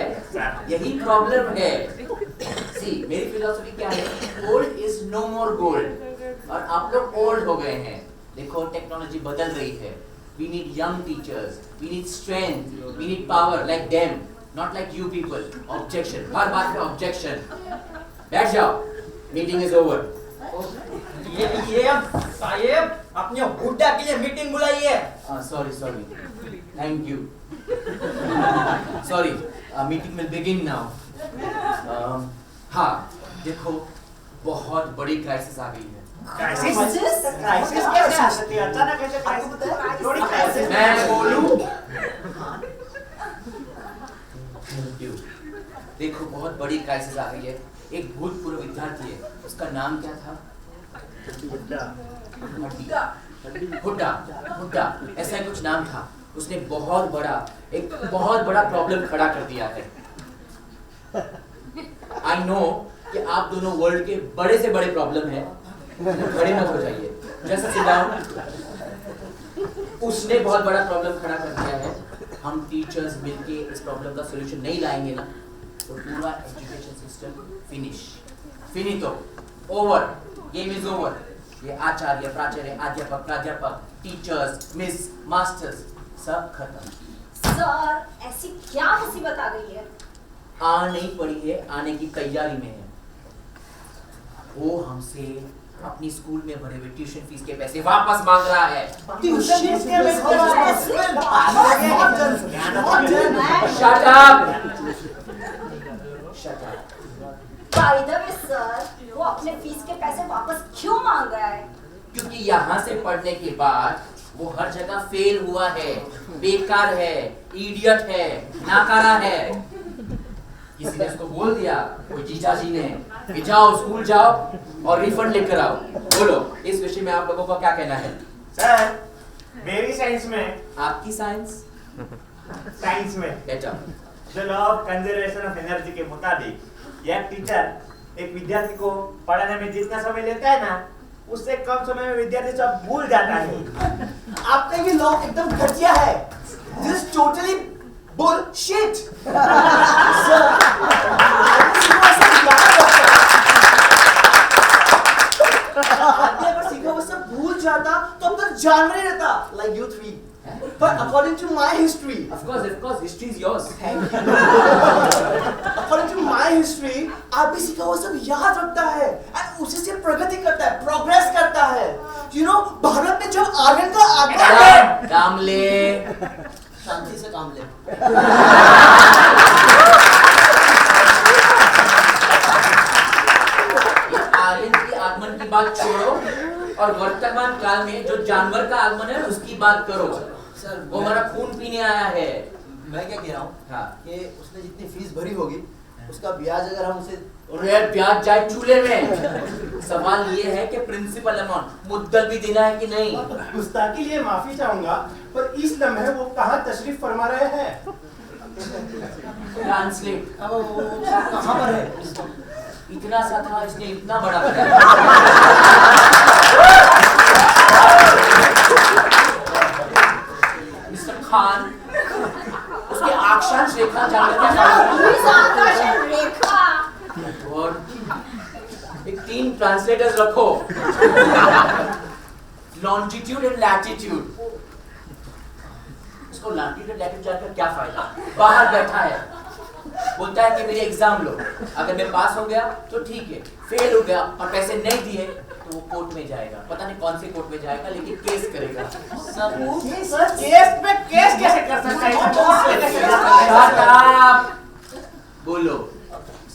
यही प्रॉब्लम है। सी, मेरी फिलॉसफी क्या है? Old is no more gold. और आप लोग ओल्ड हो गए हैं। देखो टेक्नोलॉजी बदल रही है। We need young teachers. We need strength. We need power like them, not like you people. Objection. हर बात पे objection. बैठ जाओ. Meeting is over. ये साहेब अपने हुड्डा के लिए मीटिंग बुलाई है। Sorry. Thank you. Sorry. Meeting will begin now. हाँ, देखो बहुत बड़ी क्राइसिस आ गई है। क्राइसिस कैसे आ सकती है? अचानक कैसे क्राइसिस? थोड़ी क्राइसिस मैं बोलूं? देखो बहुत बड़ी क्राइसिस आ गई है। एक भूतपूर्व विद्यार्थी है, उसका नाम क्या था? हुड्डा, ऐसा ही कुछ नाम था। उसने एक बहुत बड़ा प्रॉब्लम खड़ा कर दिया है। आई नो कि आप दोनों वर्ल्ड के बड़े से बड़े प्रॉब्लम है, खड़े मत हो जाइए, जैसा सिट डाउन। उसने बहुत बड़ा प्रॉब्लम खड़ा कर दिया है। हम टीचर्स मिलके इस प्रॉब्लम का सॉल्यूशन नहीं लाएंगे ना, तो पूरा education system finito, over, game is over. ये आचार्य, प्राचार्य, अध्यापक, प्राध्यापक, टीचर्स, मिस, मास्टर्स सब खत्म। सर, ऐसी क्या मुसीबत आ गई है? आ नहीं पड़ी है, आने की तैयारी में है। वो हमसे अपनी स्कूल में भरे हुए ट्यूशन फीस के पैसे वापस मांग रहा है। Shut up! By the way, sir, वो अपने फीस के पैसे वापस क्यों मांग रहा है? क्योंकि यहाँ से पढ़ने के बाद वो हर जगह फेल हुआ है, बेकार है, इडियट है, नाकारा है। किसी ने उसको बोल दिया, कोई जीजा जी ने, कि जाओ स्कूल जाओ और रिफंड लेकर आओ। बोलो, इस विषय में आप लोगों का क्या कहना है? सर, मेरी साइंस में। आपकी साइंस? साइंस में बेटा, जो law of conservation of energy के मुताबिक यह टीचर एक विद्यार्थी को पढ़ाने में जितना समय लेता है ना, उससे कम समय में विद्यार्थी सब भूल जाता है। आपका ये लॉ एकदम घटिया है। This totally Bullshit! आदमी अगर सीखा हुआ सब भूल जाता तो अब तक जानवर ही रहता, like you three. But according to my history, Of course, history is yours. according to my history, आदमी सीखा हुआ सब याद रखता है and उसी से प्रगति करता है, प्रोग्रेस करता है. You know, भारत में जब आर्यन का आगमन, काम ले. शांति से काम ले. आर्यन के आगमन की बात छोड़ो और वर्तमान काल में जो जानवर का आगमन है उसकी बात करो. सर, वो हमारा खून पीने आया है. मैं क्या कह रहा हूँ हाँ. कि उसने जितनी फीस भरी होगी उसका ब्याज अगर हम उसे और यार प्याज जाए चूल्हे में. सवाल ये है कि प्रिंसिपल अमाउंट मुद्दल भी देना है कि नहीं. गुस्ताखी लिए माफी चाहूंगा, पर इस लम्हे वो कहाँ तशरीफ फरमा रहे हैं? ट्रांसलेट. अब वो कहाँ पर है? इतना सा था इसने इतना बड़ा बनाया. मिस्टर खान, उसके अक्षांश रेखा जानकर क्या फायदा? आकर्षण रेखा। और एक 3 ट्रांसलेटर्स रखो. Longitude and latitude. उसको लॉन्जिट्यूड एंड लैटिट्यूड जानकर क्या फायदा? बाहर बैठा है, बोलता है कि मेरे एग्जाम लो. अगर मैं पास हो गया तो ठीक है, फेल हो गया और पैसे नहीं दिए तो वो कोर्ट में जाएगा. पता नहीं कौन से कोर्ट में जाएगा, लेकिन केस करेगा. सर केस पे केस कैसे कर सकता है? बोलो.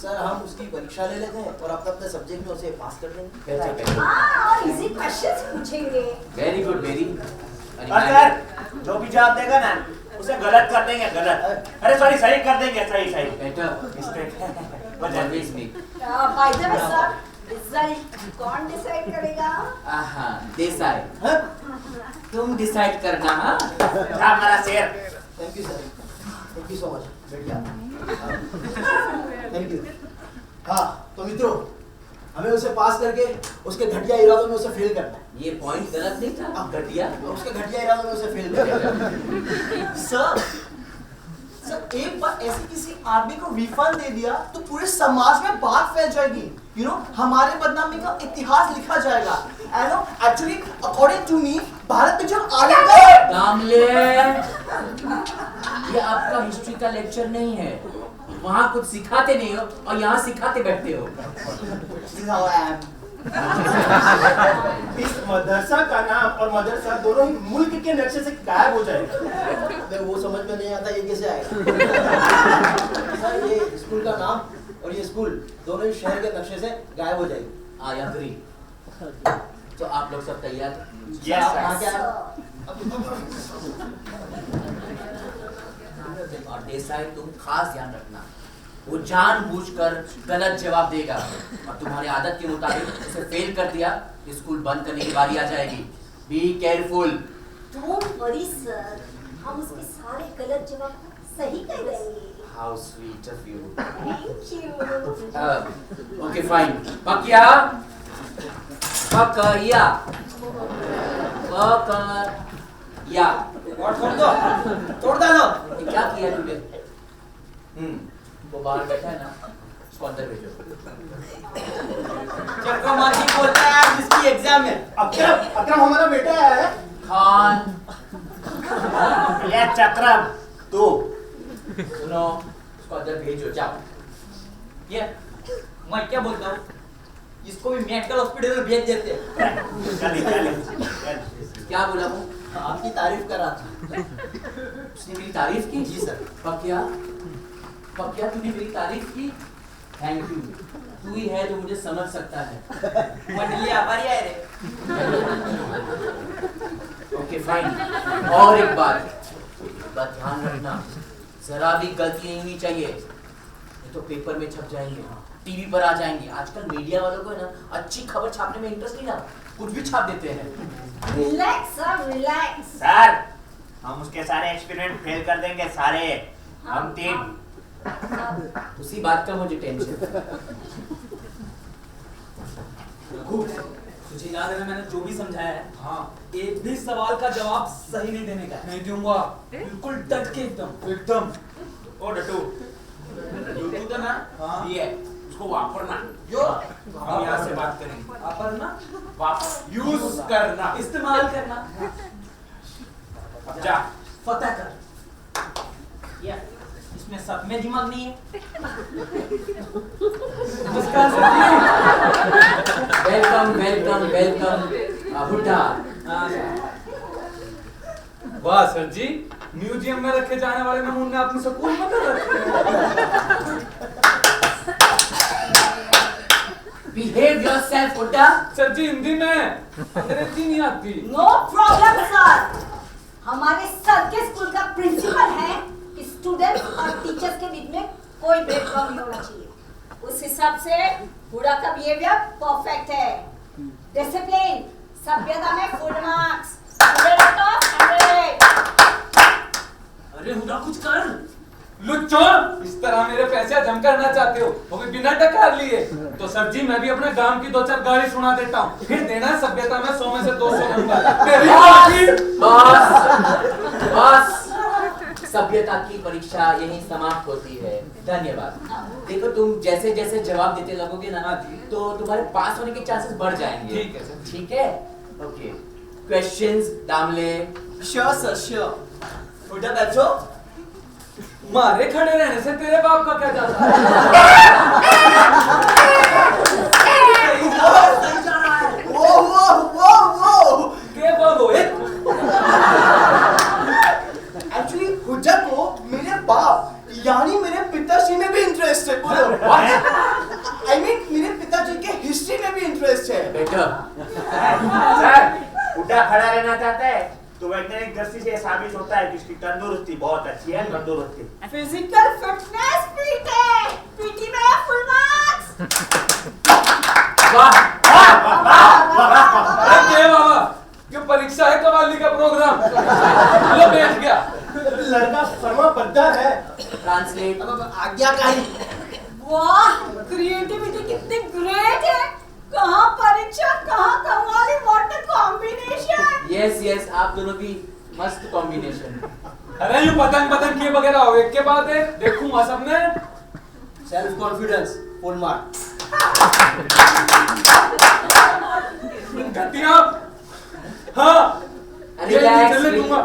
सर हम उसकी परीक्षा ले लेते हैं और अपने अपने सब्जेक्ट में उसे पास कर देंगे. हाँ, और इजी क्वेश्चंस पूछेंगे। Very good, very. और सर, जो भी जवाब देगा ना उसे गलत कर देंगे, गलत. अरे सॉरी, सही कर देंगे, सही. Better mistake. Always me. By the way sir, result कौन डिसाइड करेगा? आहा, देसाई. तुम डिसाइड करना. हाँ, हमारा शेर. Thank you sir, thank you so much. बढ़िया, थैंक यू. हाँ तो मित्रों, हमें उसे पास करके उसके घटिया इरादों में उसे फेल करना है. ये पॉइंट गलत नहीं था. घटिया. उसके घटिया इरादों में उसे फेल करना. सर एक बार ऐसे किसी आदमी को रिफंड दे दिया तो पूरे समाज में बात फैल जाएगी. यू नो, हमारे बदनामी का इतिहास लिखा जाएगा. I know, actually according to me, Bharat में जब आर्यन का कामले, ये आपका हिस्ट्री का लेक्चर नहीं है. वहाँ कुछ सिखाते नहीं हो और यहाँ सिखाते बैठते हो. इस मदरसा का नाम और मदरसा दोनों ही मुल्क के नक्शे से गायब हो जाएगा. मैं वो समझ में नहीं आता ये कैसे आएगा. सर ये स्कूल का नाम और ये स्कूल दोनों ही शहर के नक्शे से गायब हो जाएगी. I agree. तो आप लोग सब तैयार? और देसाई, तुम खास ध्यान रखना, वो जानबूझकर गलत जवाब देगा और तुम्हारी आदत के मुताबिक उसे फेल कर दिया, स्कूल बंद करने की बारी आ जाएगी. Be careful. Don't worry sir, हम उसके सारे गलत जवाब सही कर देंगे. How sweet of you. Thank you. Okay fine. पकिया, पकया, पकया. और तोड़ डालो. ये क्या किया तूने? वो बाहर बैठा है ना, उसको अंदर भेजो. चक्रमार्ती बोलता है आज इसकी एग्जाम है. अकरम हमारा बेटा है. खान. ये चक्रम तू. सुनो, उसको अंदर भेजो. जाओ. ये मैं क्या बोलता हूँ, इसको भी मेडिकल हॉस्पिटल में भेज देते हैं. चलिए. क्या बोला वो? आपकी तारीफ कर रहा था. उसने मेरी तारीफ की? जी सर. पकिया, पकिया तूने मेरी तारीफ की? Thank you. तू ही है जो मुझे समझ सकता है. मंडली आभारी है रे. Okay fine. और एक बात ध्यान रखना, जरा भी गलती नहीं होनी चाहिए, ये तो पेपर में छप जाएंगे, टीवी पर आ जाएंगे. आजकल मीडिया वालों को है ना अच्छी खबर छापने में इंटरेस्ट नहीं रहा, कुछ भी छाप देते हैं. Relax sir, relax. सर, हम उसके सारे एक्सपेरिमेंट फेल कर देंगे, सारे. हम 3. उसी बात का मुझे टेंशन. तुझे याद है ना मैंने जो भी समझाया है, हाँ एक भी सवाल का जवाब सही नहीं देने का है। नहीं दूंगा बिल्कुल डट के एकदम। एकदम। ओ डटू ब्लूटूथ है ना, हाँ। ये है, उसको वापरना। यो हम यहाँ से बात करेंगे। वापरना, यूज करना, इस्तेमाल करना, अब जा। फतह कर। या इसमें सब में दिमाग नहीं है। नमस्कार sir ji. Welcome welcome welcome Hooda. वाह सर जी, म्यूजियम में रखे जाने वाले नमूने आपने स्कूल में कर रखे हैं। Behave yourself Hooda. सर जी हिंदी में, अंग्रेजी नहीं आती। No problem sir. हमारे सर के स्कूल का प्रिंसिपल है कि स्टूडेंट्स और टीचर्स के बीच में कोई भेदभाव नहीं होना चाहिए। उस हिसाब से हुड्डा का बिहेवियर परफेक्ट है। डिसिप्लिन, सभ्यता में फुल मार्क्स, 100 out of 100। अरे हुड्डा कुछ कर। लुच्चो, इस तरह मेरे पैसे जम करना चाहते हो, वो भी बिना टकार लिए। तो सर जी मैं भी अपने गांव की 2-4 गाली सुना देता हूँ, फिर देना सभ्यता में 100 में से 200 नंबर। मेरी बाकी। बस सभ्यता की परीक्षा यहीं समाप्त होती है। धन्यवाद। देखो तुम जैसे जैसे जवाब देते लगोगे ना, तो तुम्हारे पास होने के चांसेस बढ़ जाएंगे। ठीक है सर। ठीक है, okay. Questions Damle. Sure sir sure. Hooda बैठो। मारे खड़े रहने से तेरे बाप का क्या जाता है? के बोलो एक्चुअली हुड्डा को मेरे बाप यानी मेरे पिताश्री में भी इंटरेस्ट है। बोलो आई मीन मेरे पिताजी के हिस्ट्री में भी इंटरेस्ट है। बेटर। सर हुड्डा खड़ा रहना चाहता है तो वैज्ञानिक दृष्टि से साबित होता है कि उसकी तंदुरुस्ती बहुत अच्छी है। तंदुरुस्ती फिजिकल फिटनेस पीट है। पीटी में फुल मार्क्स। वाह अरे बाबा, ये परीक्षा है कवाली का प्रोग्राम। लो बैठ गया। लड़का फर्मा बद्दर है। ट्रांसलेट। आज्ञाकारी। वाह, क्रिएटिविटी कितनी ग्रेट है। कहाँ परीक्षा, कहाँ qawwali, what a combination. Yes yes, आप दोनों भी मस्त कॉम्बिनेशन। अरे यूं पतंग पतंग किए वगैरह हो, एक के बाद एक देखूंगा सबने। Self confidence full marks. घटिया। हाँ ये रिलैक्स, चलने दूंगा।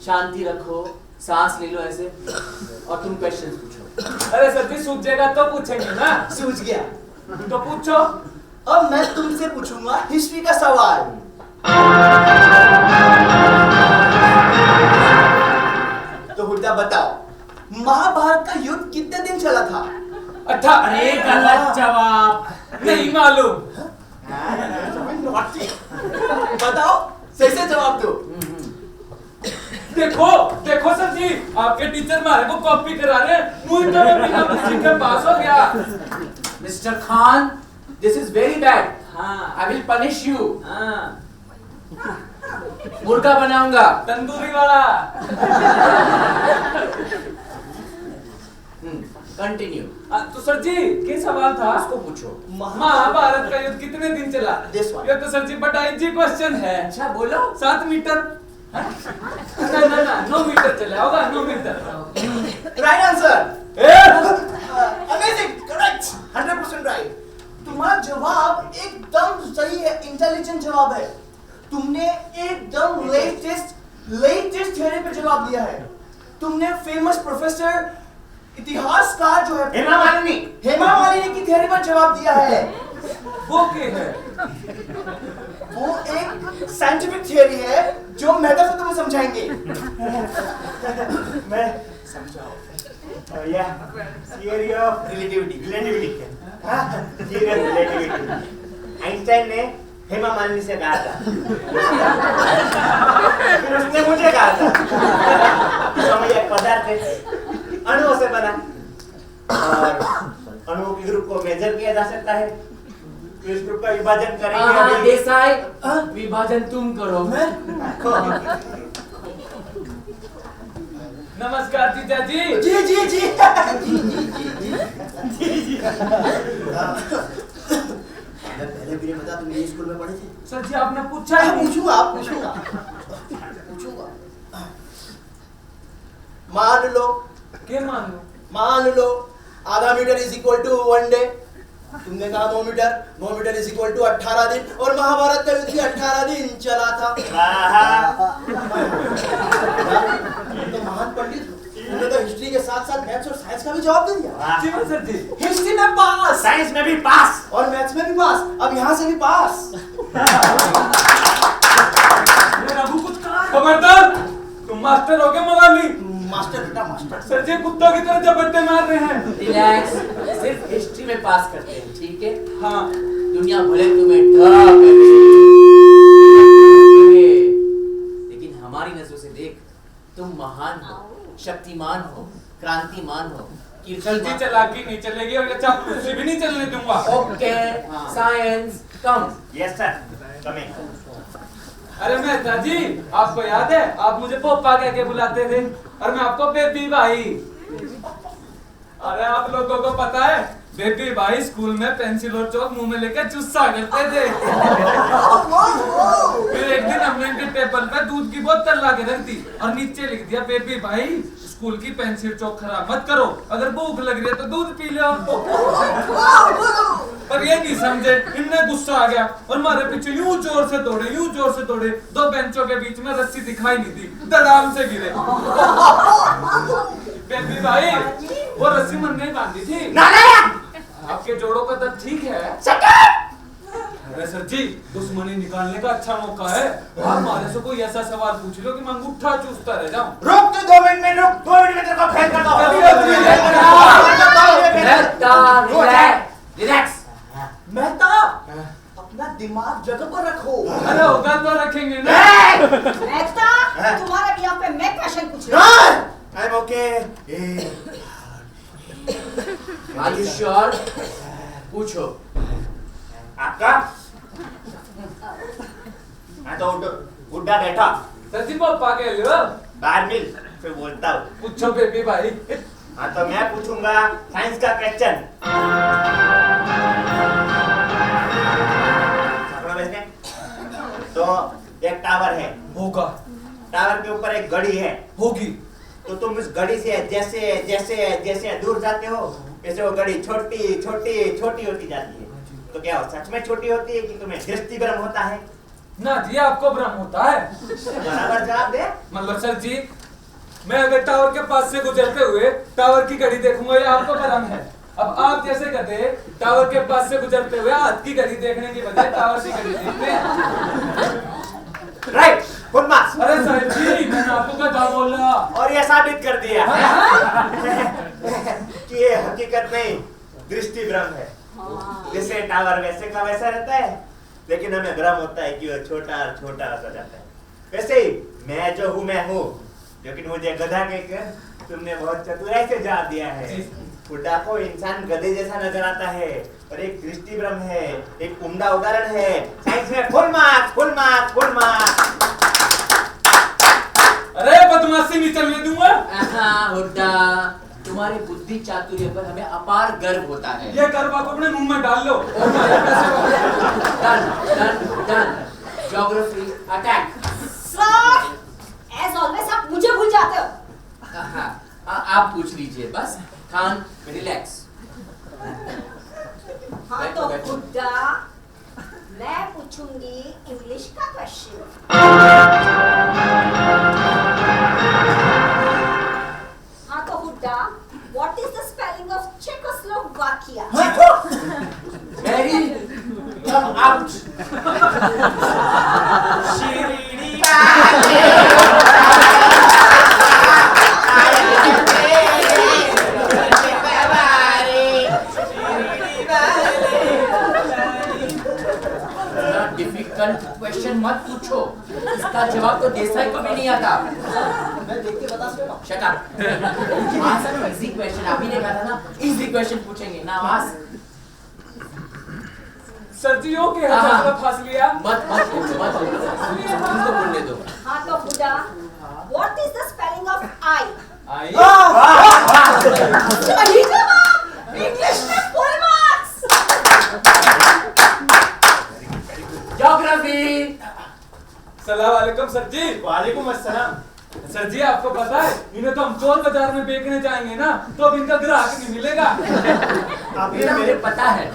शांति रखो, सांस ले लो ऐसे, और तुम क्वेश्चंस पूछो। अरे सर जी सूझ जाएगा तो पूछेंगे ना। सूझ गया। तो पूछो। अब मैं तुमसे पूछूंगा हिस्ट्री का सवाल। तो हुड्डा बताओ, महाभारत का युद्ध कितने दिन चला था? अरे गलत जवाब। नहीं मालूम। बताओ, सही से जवाब दो। देखो देखो सर जी, आपके टीचर मारे को कॉपी करा रहे हैं। मुझे तो बिना पूछे के पास हो गया। Mister Khan, this is very bad. हाँ आई विल पनिश यू। हाँ मुर्गा बनाऊंगा। तंदूरी वाला। कंटिन्यू। तो सर जी क्या सवाल था? उसको पूछो। महाभारत का युद्ध कितने दिन चला? This one. ये तो सर जी बड़ा इजी क्वेश्चन है। अच्छा बोलो। 7 मीटर। ना 9 मीटर चला होगा। 9 metre. Right answer. Amazing, correct, 100% right. तुम्हारा जवाब एकदम सही है, इंटेलिजेंट जवाब है। तुमने एकदम लेटेस्ट थ्योरी पे जवाब दिया है। तुमने फेमस प्रोफेसर इतिहासकार जो है हेमा मालिनी की थ्योरी पर जवाब दिया है। वो क्या है? वो एक साइंटिफिक थ्योरी है जो मेहता से तुम्हें समझाएंगे। मैं समझाओ। या थियरी ऑफ रिलेटिविटी। हाँ थियरी ऑफ रिलेटिविटी आइंस्टाइन ने हेमा मालिनी से कहा था। फिर उसने मुझे कहा था। समय एक पदार्थ है, अणुओं से बना, और अणुओं के ग्रुप को मेजर किया जा सकता है। तो इस ग्रुप का विभाजन करेंगे अभी। देसाई, विभाजन तुम करो। नमस्कार जीजा जी। जी जी जी जी पहले भी नहीं पता तुम ये स्कूल में पढ़े थे? सर जी आपने पूछा ही नहीं। पूछूंगा। मान लो क्या मान लो? मान लो आधा metre is equal to 1 day. तुमने कहा 9 मीटर इज इक्वल टू 18 दिन और महाभारत का युद्ध भी 18 दिन चला था। तो महान पंडित तुमने तो हिस्ट्री के साथ साथ मैथ्स और साइंस का भी जवाब दे दिया। जी सर जी। हिस्ट्री में पास, साइंस में भी पास और मैथ्स में भी पास, अब यहाँ से भी पास। रघु कुछ खबरदार, तुम मास्टर हो गए मवाली। मास्टर बेटा मास्टर। सर जी कुत्तों की तरह झपट्टे मार रहे हैं। रिलैक्स, सिर्फ हिस्ट्री में पास करते हैं, ठीक है? हाँ। दुनिया भले तुम्हें ढा करे, लेकिन हमारी नजरों से देख, तुम महान हो, शक्तिमान हो, क्रांतिमान हो। सर जी चालाकी नहीं चलेगी और चापलूसी भी नहीं चलने दूंगा। Okay, science come. Yes sir, coming. अरे मेहता जी, आपको याद है आप मुझे पोपा कह के बुलाते थे और मैं आपको बेबी भाई। अरे आप लोगों को पता है बेबी भाई स्कूल में पेंसिल और चौक मुंह में लेकर चुस्सा करते थे। फिर एक दिन हमने इनके टेबल पे दूध की बोतल ला के रख दी और नीचे लिख दिया बेबी भाई स्कूल की पेंसिल चौक खराब मत करो, अगर भूख लग रही है तो दूध पी लो। पर ये नहीं समझे, इनमें गुस्सा आ गया और हमारे पीछे यूं जोर से दौड़े, दो बेंचों के बीच में रस्सी दिखाई नहीं दी, धड़ाम से गिरे। बेबी भाई वो रस्सी मन नहीं बांधी थी। आपके जोड़ों का दर्द ठीक है? अरे सर जी, दुश्मनी निकालने का अच्छा मौका है। आप हमारे से कोई ऐसा सवाल पूछ लो कि मैं अंगूठा चूसता रह जाऊं। रुक तो 2 मिनट में, रुक 2 मिनट में तेरे को फेल करता हूं। रिलैक्स। मेहता, अपना दिमाग जगह पर रखो। अरे होगा तो रखेंगे ना। मेहता, तुम्हारे भी यहाँ पे मैं क्वेश्चन पूछ रहा हूँ। I am okay. Are you sure? पूछो। आपका? मैं तो बुड्ढा बैठा। सर जी पापा कह लो। बाहर मिल, फिर बोलता हूँ। पूछो बेबी भाई। हाँ तो मैं पूछूंगा साइंस का क्वेश्चन। तो एक टावर है, होगा। टावर के ऊपर एक घड़ी है, होगी। तो तुम इस घड़ी से जैसे जैसे जैसे दूर जाते हो वैसे वो घड़ी छोटी छोटी छोटी होती जाती है। तो क्या वो सच में छोटी होती है कि तुम्हें दृष्टि भ्रम होता है? ना जी आपको भ्रम होता है। बराबर जवाब दे। मतलब सर जी, मैं अगर टावर के पास से गुजरते हुए टावर की घड़ी देखूंगा ये आपको भ्रम है। अब आप जैसे कहते टावर के पास से गुजरते हुए हाथ की घड़ी देखने की बजाय टावर की घड़ी देखते हैं। Right, full marks. अरे सर जी, मैंने आपको क्या बोला और ये साबित कर दिया कि ये हकीकत नहीं, दृष्टि भ्रम है। जैसे टावर वैसे का वैसा रहता है, लेकिन हमें भ्रम होता है कि वो छोटा छोटा होता जाता है। वैसे ही मैं जो हूँ मैं हूँ, लेकिन मुझे गधा कहकर तुमने बहुत चतुराई से जवाब दिया है। बुड्ढा को इंसान गधे जैसा नजर आता है और एक दृष्टि भ्रम है, एक उम्दा उदाहरण है। साइंस में full marks, full marks, full marks. अरे बदमाशी नहीं चलने दूंगा। हुड्डा, तुम्हारी बुद्धि चातुर्य पर हमें अपार गर्व होता है। ये गर्व आप अपने मुंह में डाल लो। Done. Geography attack. Sir, as always आप मुझे भूल जाते हो। आप पूछ लीजिए बस। खान, रिलैक्स। हाँ तो हुड्डा, मैं पूछूंगी इंग्लिश का क्वेश्चन। हाँ तो Hooda, what is the spelling of Czechoslovakia? Mary, come out. Difficult question मत पूछो, इसका जवाब तो देसाई को भी नहीं आता। मैं देख के बता सकता हूँ। Shut up. Answer easy question, अभी देखा था ना, इजी क्वेश्चन पूछेंगे ना। आवाज सर जी यो के हाथ फांस लिया। मत तुमको बोलने दो। हाँ तो Hooda, what is the spelling of I? I. सही जवाब। इंग्लिश में फुल मार्क्स। वालेकुम सर जी। वालेकुम अस्सलाम। सर जी आपको पता है इन्हें तो हम चोर बाजार में बेचने जाएंगे ना तो अब इनका ग्राहक नहीं मिलेगा। आपने मुझे पता है।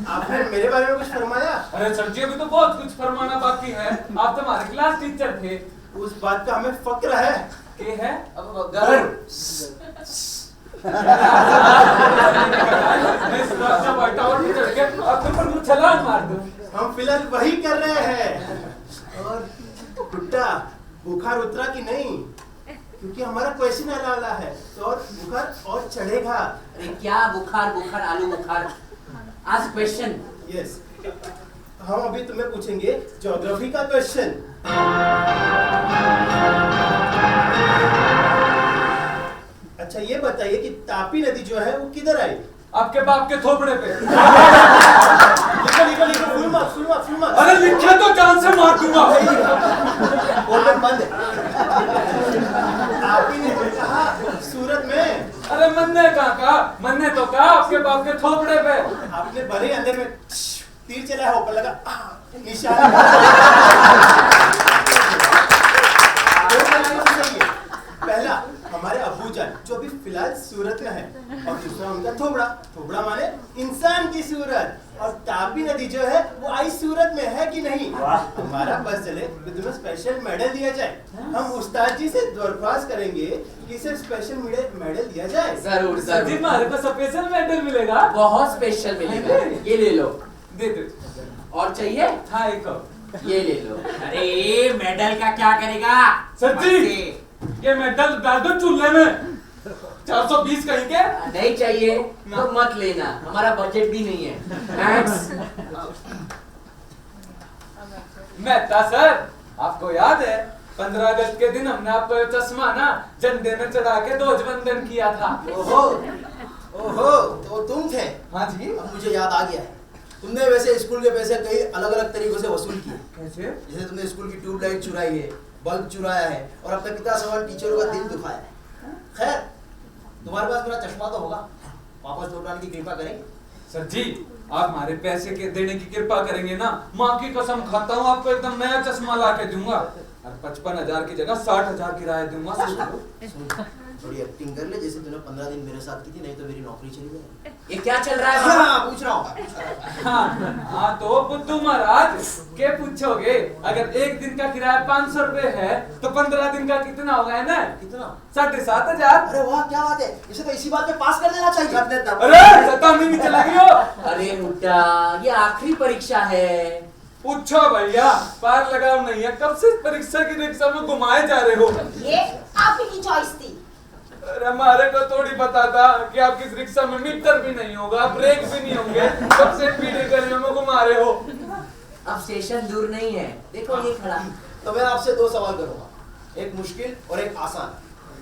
आपने मेरे बारे में कुछ फरमाया? अरे सर जी अभी तो बहुत कुछ फरमाना बाकी है। आप तो हमारे क्लास टीचर थे। उस बात का हमें फक्र है। के है? अब गर्व। मैं इस रास्ता बैठा और टीचर के आपके ऊपर मुझे छलांग मार दूं। हम फिलहाल वही कर रहे हैं। और टुट्टा बुखार उतरा कि नहीं? क्योंकि हमारा क्वेश्चन वाला है तो और बुखार और चढ़ेगा। अरे क्या बुखार बुखार आलू बुखार। आज क्वेश्चन। यस, हम अभी तुम्हें पूछेंगे ज्योग्राफी का क्वेश्चन। अच्छा ये बताइए कि तापी नदी जो है वो किधर आई? आपके बाप के थोपड़े पे। लिखो लिखो लिखो, full marks full marks full marks. अरे लिखे तो जान से मार दूंगा। बोलना बंद है। तापी नदी कहा सूरत में। अरे मन्ने कहा मन्ने तो कहा आपके बाप के थोपड़े पे। आपने भले अंदर में तीर चलाया ऊपर लगा निशान। पहला हमारे अब्बू जान जो अभी फिलहाल सूरत में है और दूसरा उनका थोबड़ा। थोबड़ा माने इंसान की सूरत। और तापी नदी जो है वो आई सूरत में है कि नहीं? हमारा बस चले तो तुम्हें स्पेशल मेडल दिया जाए। हम उस्ताद जी से दरख्वास्त करेंगे कि इसे स्पेशल मेडल दिया जाए। जरूर सर जी जरूर। हमारे को स्पेशल मेडल मिलेगा। बहुत स्पेशल मिलेगा। ये ले लो। दे दे। और चाहिए? हाँ एक ये ले लो। अरे मेडल का क्या करेगा? सर जी ये मेडल डाल दो चूल्हे में। 420 कहीं के? नहीं चाहिए तो मत लेना, हमारा बजट भी नहीं है। थैंक्स। मेहता सर आपको याद है 15 अगस्त के दिन हमने आपको ये चश्मा ना झंडे में चढ़ा के ध्वजवंदन किया था। ओहो ओहो, तो तुम थे? हाँ जी। अब मुझे याद आ गया है। तुमने वैसे स्कूल के पैसे कई अलग अलग तरीकों से वसूल किए। कैसे? जैसे तुमने स्कूल की ट्यूबलाइट चुराई है, बल्ब चुराया है और अपने पिता समान टीचरों का दिल दुखाया है। खैर तुम्हारे पास मेरा चश्मा तो होगा, वापस लौटाने की कृपा करेंगे? सर जी आप हमारे पैसे के देने की कृपा करेंगे ना, माँ की कसम खाता हूँ आपको एकदम नया चश्मा ला के दूंगा और 55,000 की जगह 60,000 किराया दूंगा। थोड़ी एक्टिंग कर ले जैसे तूने 15 दिन मेरे साथ की थी, नहीं तो मेरी नौकरी चली जाएगी। ये क्या चल रहा है? हाँ, पूछ रहा हूँ। हाँ तो बुद्धू महाराज क्या पूछोगे? अगर एक दिन का किराया 500 रुपए है तो 15 दिन का कितना होगा है ना? कितना? 7,500। अरे वाह क्या बात है, इसे तो इसी बात पे पास कर देना चाहिए। अरे 7 महीने चला गया। अरे मुद्दा ये आखिरी परीक्षा है। पूछो भैया पार लगाओ नहीं है, कब से परीक्षा की रिक्शा में घुमाए जा रहे हो? ये आपकी चॉइस थी। अरे हमारे को थोड़ी पता था कि आपकी इस रिक्शा में मीटर भी नहीं होगा, ब्रेक भी नहीं होंगे, कब से पीढ़ी गलियों में घुमा रहे हो। अब स्टेशन दूर नहीं है, देखो ये खड़ा। तो मैं आपसे 2 सवाल करूंगा, एक मुश्किल और एक आसान।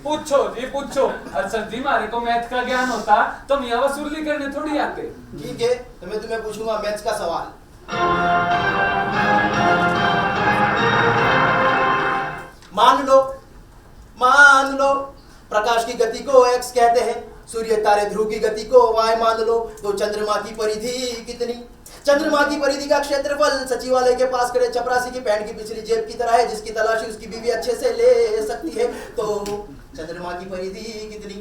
पूछो जी पूछो। सर जी हमारे को मैथ का ज्ञान होता तो मियाँ वसूली करने थोड़ी आते। ठीक है तो मैं तुम्हें पूछूंगा मैथ्स का सवाल। मान लो प्रकाश की गति को x कहते हैं, सूर्य तारे ध्रुव की गति को y मान लो, तो चंद्रमा की परिधि कितनी? चंद्रमा की परिधि का क्षेत्रफल सचिवालय के पास खड़े चपरासी की पैंट की पिछली जेब की तरह है, जिसकी तलाशी उसकी बीवी अच्छे से ले सकती है। तो चंद्रमा की परिधि कितनी?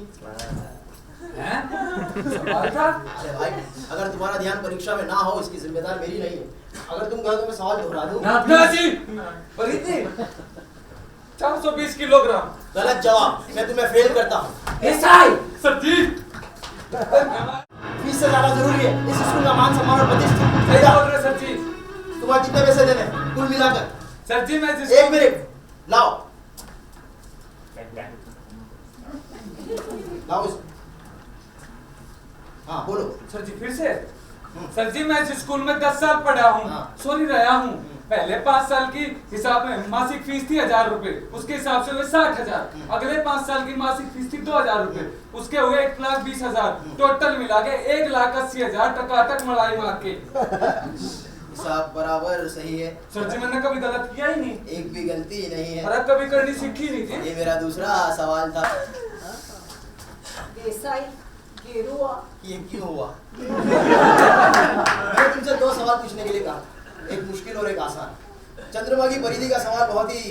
सवाल था? अरे भाई अगर तुम्हारा ध्यान परीक्षा में ना हो इसकी जिम्मेदार मेरी नहीं है। अगर तुम कहो तो मैं सवाल दोहरा दूं। ना जी परिधि 420 किलोग्राम। गलत जवाब, मैं तुम्हें फेल करता हूँ। सर जी फीस से ज्यादा जरूरी है इस स्कूल का मान सम्मान और प्रतिष्ठा। सही बोल रहे सर जी। तुम्हारे कितने पैसे देने कुल मिलाकर? सर जी मैं एक मिनट लाओ लाओ इसे। हाँ बोलो। सर जी फिर से। सर जी मैं इस स्कूल में 10 साल पढ़ा हूँ, सॉरी रहा हूँ। पहले 5 साल की हिसाब में मासिक फीस थी 1,000 रुपए, उसके हिसाब से हुए 60,000। अगले 5 साल की मासिक फीस थी 2,000 रुपए, उसके हुए 1,20,000। टोटल मिला के 1,80,000 टकाटक मलाई मार के। हिसाब बराबर सही है। सर जी मैंने कभी गलत किया ही नहीं, एक भी गलती नहीं है। अरे कभी करनी सीखी नहीं थी। ये मेरा दूसरा सवाल था। देसाई गेरुआ ये क्यों हुआ? मैंने तुमसे 2 सवाल पूछने के लिए कहा, एक मुश्किल और एक आसान। चंद्रमा की परिधि का सवाल बहुत ही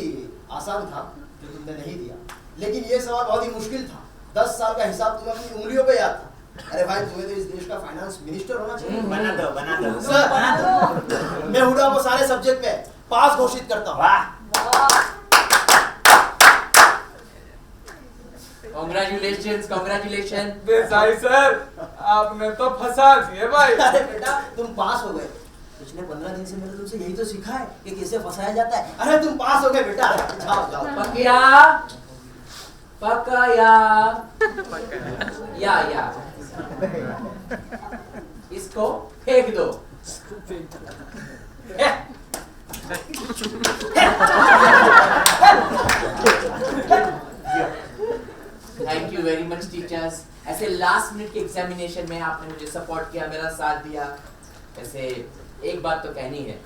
आसान था जो तुमने नहीं दिया, लेकिन ये सवाल बहुत ही मुश्किल था। 10 साल का हिसाब तुम्हें अपनी उंगलियों पे याद था। अरे भाई तुम्हें तो इस देश का फाइनेंस मिनिस्टर होना चाहिए। बना दो सर मैं हुडा को सारे सब्जेक्ट में पास घोषित करता हूँ। Congratulations. देसाई सर, आपने तो फंसा दिए भाई। अरे बेटा तुम पास हो गए। पिछले 15 दिन से मैंने तुमसे यही तो सीखा है कि कैसे फंसाया जाता है। अरे तुम पास हो गए बेटा, जाओ जाओ। या इसको फेंक दो। Thank you very much teachers. ऐसे लास्ट मिनट के एग्जामिनेशन में आपने मुझे सपोर्ट किया, मेरा साथ दिया। ऐसे एक बात तो कहनी है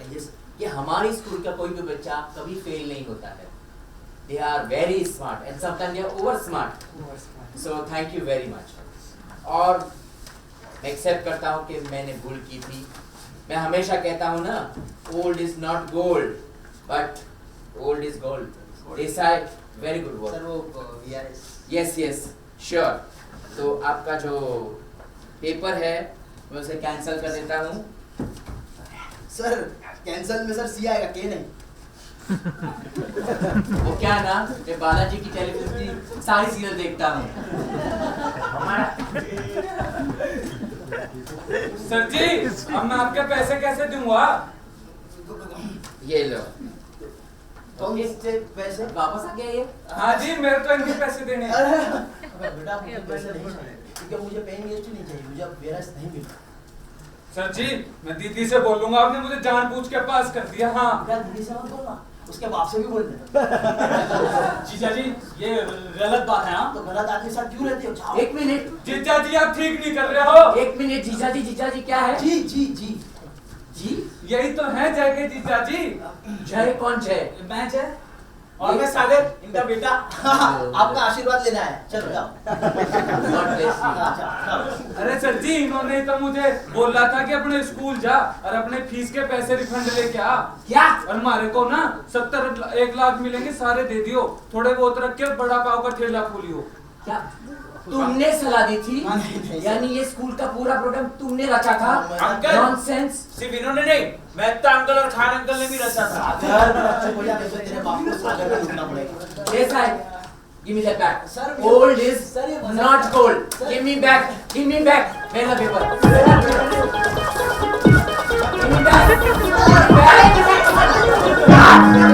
कि हमारी स्कूल का कोई भी बच्चा कभी फेल नहीं होता है। They are very smart and sometimes they are over smart. So thank you very much. और मैं एक्सेप्ट करता हूँ कि मैंने भूल की थी। मैं हमेशा कहता हूँ ना, old is not gold but old is gold. Desai very good work. Sir वो VRS यस श्योर। तो आपका जो पेपर है मैं उसे कैंसिल कर देता हूँ। सर कैंसल में सर सी आएगा, के नहीं। वो क्या ना, मैं बालाजी की टेलीविजन की सारी सीरियल देखता हूँ। सर जी, अब मैं आपके पैसे कैसे दूंगा? ये लो। तो इससे पैसे वापस आ गया ये? हाँ जी, मेरे को इनके पैसे देने हैं। अरे बेटा मुझे पैसे नहीं चाहिए, क्योंकि मुझे पेइंग गेस्ट नहीं चाहिए, मुझे VRS नहीं मिला। सर जी, मैं दीदी से बोलूंगा, आपने मुझे जानबूझ के पास कर दिया। हाँ क्या दीदी से मत बोलना, उसके बाप से भी बोल दे। जीजा जी ये गलत बात है। हाँ तो गलत आदमी साथ क्यों रहते हो? जाओ। एक मिनट जीजा जी, आप ठीक नहीं कर रहे हो। एक मिनट। जीजा जी क्या है? जी जी जी जी यही तो है जय के जीजा जी। जय कौन जय? मैं जय और मैं सागर, इनका बेटा। आपका आशीर्वाद लेना है, चलो जाओ। God bless you. जाओ। अरे सर जी, इन्होंने तो मुझे बोला था कि अपने स्कूल जा और अपने फीस के पैसे रिफंड लेके आ। क्या? और हमारे को ना 1 लाख मिलेंगे, सारे दे दियो। थोड़े बहुत रख के बड़ा पाव का ठेला खोलियो। क्या तुमने सलाह दी थी? यानी ये स्कूल का पूरा प्रोग्राम तुमने रचा था? अंकल! नॉनसेंस। सिर्फ इन्होंने नहीं, महता अंकल और खान अंकल ने भी रचा था। सागर हो जा, नहीं तो तेरे बाप को सागर में ढूंढना पड़ेगा। Yes, give me that back. Sir, Old is sir, ये not gold. Give me back. Give me back. Where's the paper? Give me back. Give me back.